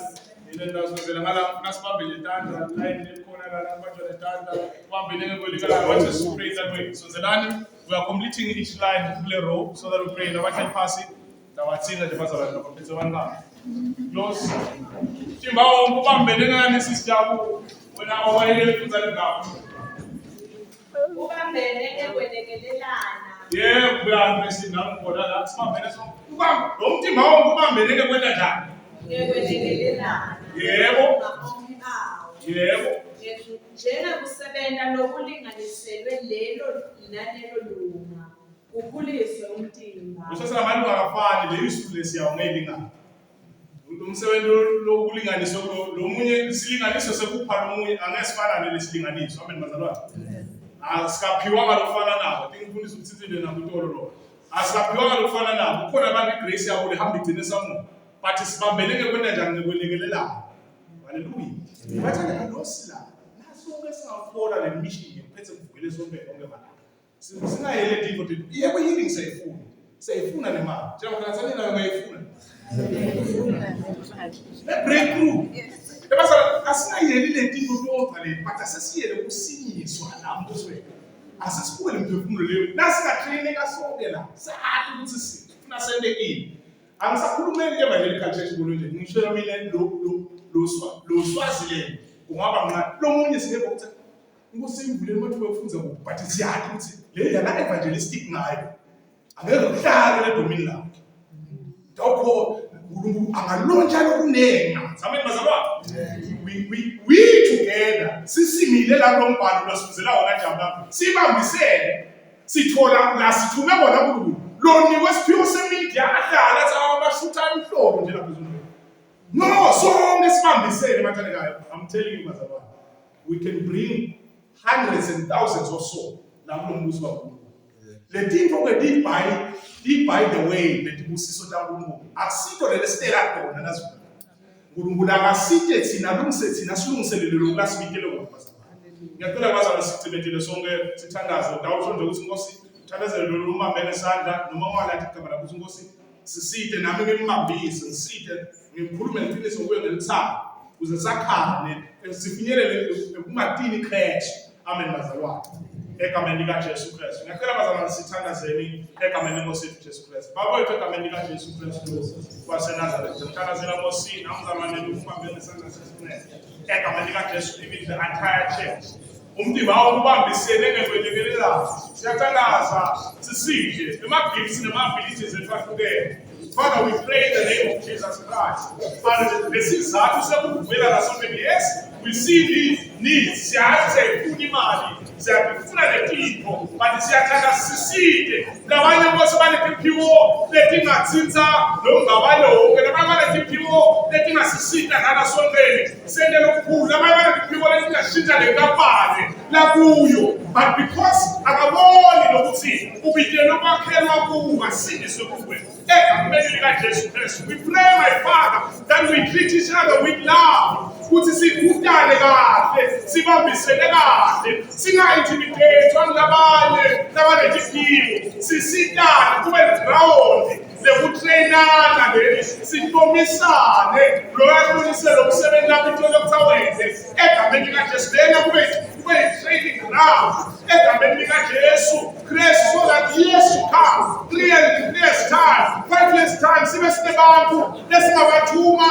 ile ndawo sizela ngala nasibambele itanda line lekhona la abantu letanda ubambene ngekwenekelelana. What is pray that way? Sizelani we are completing each line kule row so that we pray nabathi phasi tawatsinga nje bazalwane baphethe bangani. Close. Umtimba wonke ubambene ngani sisijabu wena awayele kuzale ngapha. Ubambene ngekwenekelelana. Yebo kuyahambe sinangibona la sibambene so. Ubamba lo mtimba wonke ubambene ngekwenda njani? Ngekwenekelelana. Yebo. Ngakho awo. Yebo. Njengokusebenza lokulinganiselwe nalelo lunga. Ukhuliswe umtimba. Usasala manje akafani le isulu lesiyawungelingana. Umsebenzi lokulinganiswa lo munye silinganiso sekupha lo munye angesifana nelesilinganiso. Amen bazalwane. Asikaphiwa ngalofana nabo. Ngifundisa ukuthithile nakutolo lo. Asikaphiwa ngalofana nabo. Kukhona abantu igrace yabo lehamba igcine samuntu. But sibambene ngekwenda njani ngekwenekelelana. Hallelujah. Bathanda losila. Nasonke singafola le mission ngiphethe kuvukele sonke bonke bana. Singayele devoted. Yebo healing sayifuna. Sayifuna nemali. Njengoba ngathani nayo ngayifuna. Le breakthrough. Ebazalwane asingayeli lento kodwa le but asesiyele ukusinyiswa la mbuzwe. Asisibuke lemphefumulo leyo. Nasingatrain kasonke la. Sathi ukuthi sifuna sendekile. Angisakhulumeli evangelical church nje. Ngishela mina lo Swaziland. Kungaba mncane. Lo munye singeke ukuthi Ngusimvuleni bathi befunza ngoku but siyathi ukuthi le yana evangelistic ngayo. Angeke uhlale le domini lakhe. Dokho uNkulunkulu angalontsha lokunenga. Sameni bazalwane. We together sisimile la lombhalo losifuzela wona njalo lapho. Sibambisene sithola la sithume bona uNkulunkulu. Lo nikwe siphiwo semedia ahlala sabashutha imhlobo nje lapho ezweni. No, sonke sibambisene mathandekayo. I'm telling you bazalwane. We can bring hundreds and thousands or so lapho lombuso kakhulu. Le tinto ke di by the way letibusiso ta uNkulunkulu akusito lelestela khona nazona. uNkulunkulu akasithe thina lungise thina silungiselele lokho lasibikele kona bazalwane. Ngiyacela bazalwane sicibethele sonke sithandaze dawusho nje ukuthi Nkosi thandazele lo umambele esandla noma ungalathi igama lakho Nkosi sisithe nami ngimambise ngisithe ngikhulume ngeqiniso kuye ngelithanga uze sakhane sifinyelele kungadini crash. Amen bazalwane. Egameni likaJesu Kristu. Ngiyacela bazalwane sithandazeni egameni lenkosi yethu Jesu Kristu. Baba wethu egameni likaJesu Kristu waseNazaretha. Sithandazela Nkosi namzalwane lokubambela isandla sesinene. Egameni likaJesu even the entire church. Umtimba ukubambisene ngekwekelelayo. Siyathandaza sisije emagifts nemabilities ethu ahlukene. Father, we pray in the name of Jesus Christ. Father, this is hard to say yes, we see these needs. But siyathatha siside labanye bonke banetiphiwo letingatsinza longabaloke labanye banetiphiwo letingasisita nana sonkeni sende lokukhulu labanye banetiphiwo letingashintsha lenkampani lakuyo but because akaboni lokuthi ubidele ukwakhelwa kungasindiswe kuwe egameni likaJesu Kristu. We pray, my Father, that we treat each other with love. Ukuthi sikhuthane kahle, sibambisene kahle, singa-intimidate ngabanye nabanetiphiwo, sisitane kube ground lekutrainana le sibongisane lo yakunisela lokusebenza into lokuthawenze egameni likaJesu lena kube training ground egameni likaJesu Kristu so that years to come 3 years time 5 years time sibe sinebantu lesingabathuma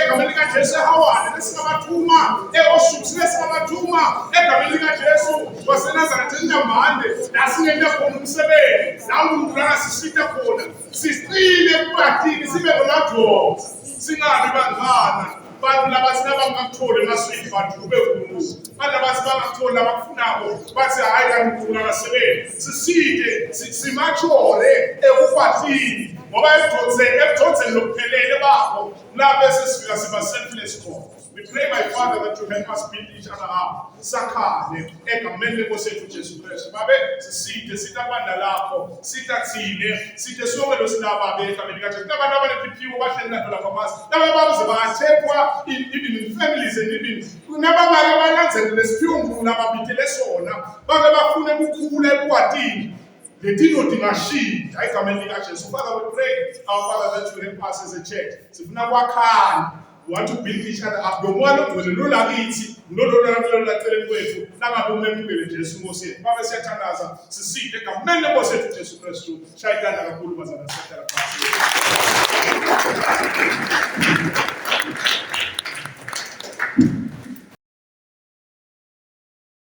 egameni likaJesu eHoward lesingabathuma eOshuthu lesingabathuma egameni likaJesu waseNazaretha eNyambane lasingene khona umsebenzi la uNkulunkulu akasisita khona sisile kubathini sibe ngolajob singabi bangana bantu labasina bangakuthole emaswini bantu kube kuNkulunkulu bantu labasibangakuthola abakufunako bathi hayi kaNkulunkulu akasebenzi siside simachole ekufathini ngoba ebudonseni lokuphelele bakho la bese sifika siba selfless khona. We pray, my Father, that you help us build each other up. Sakhane egameni lenkosi yethu Jesu Kristu. Babe siside sitabanda lapho sitathine sithe sonke losilaba egameni likaJesu. Nabantu abanetiphiwo bahleli lapha lapha laba babuze bathekwa even in families and even kunababake balandzele lesiphiwo uNkulunkulu ababithele sona bake bafune ukukhula ebukwatini. Letino dingashintsha egameni likaJesu. Father, we pray, our Father, that you help us as a church. Sifuna kwakhana. We want to build each other up. Ngomwalo ngolula kithi, ngolula celeni kwethu, langabe umemukele Jesu Nkosi yethu. Baba siyathandaza, siside egameni lenkosi yethu Jesu Kristu. Shayitana kakhulu bazalwane, siyathandaza.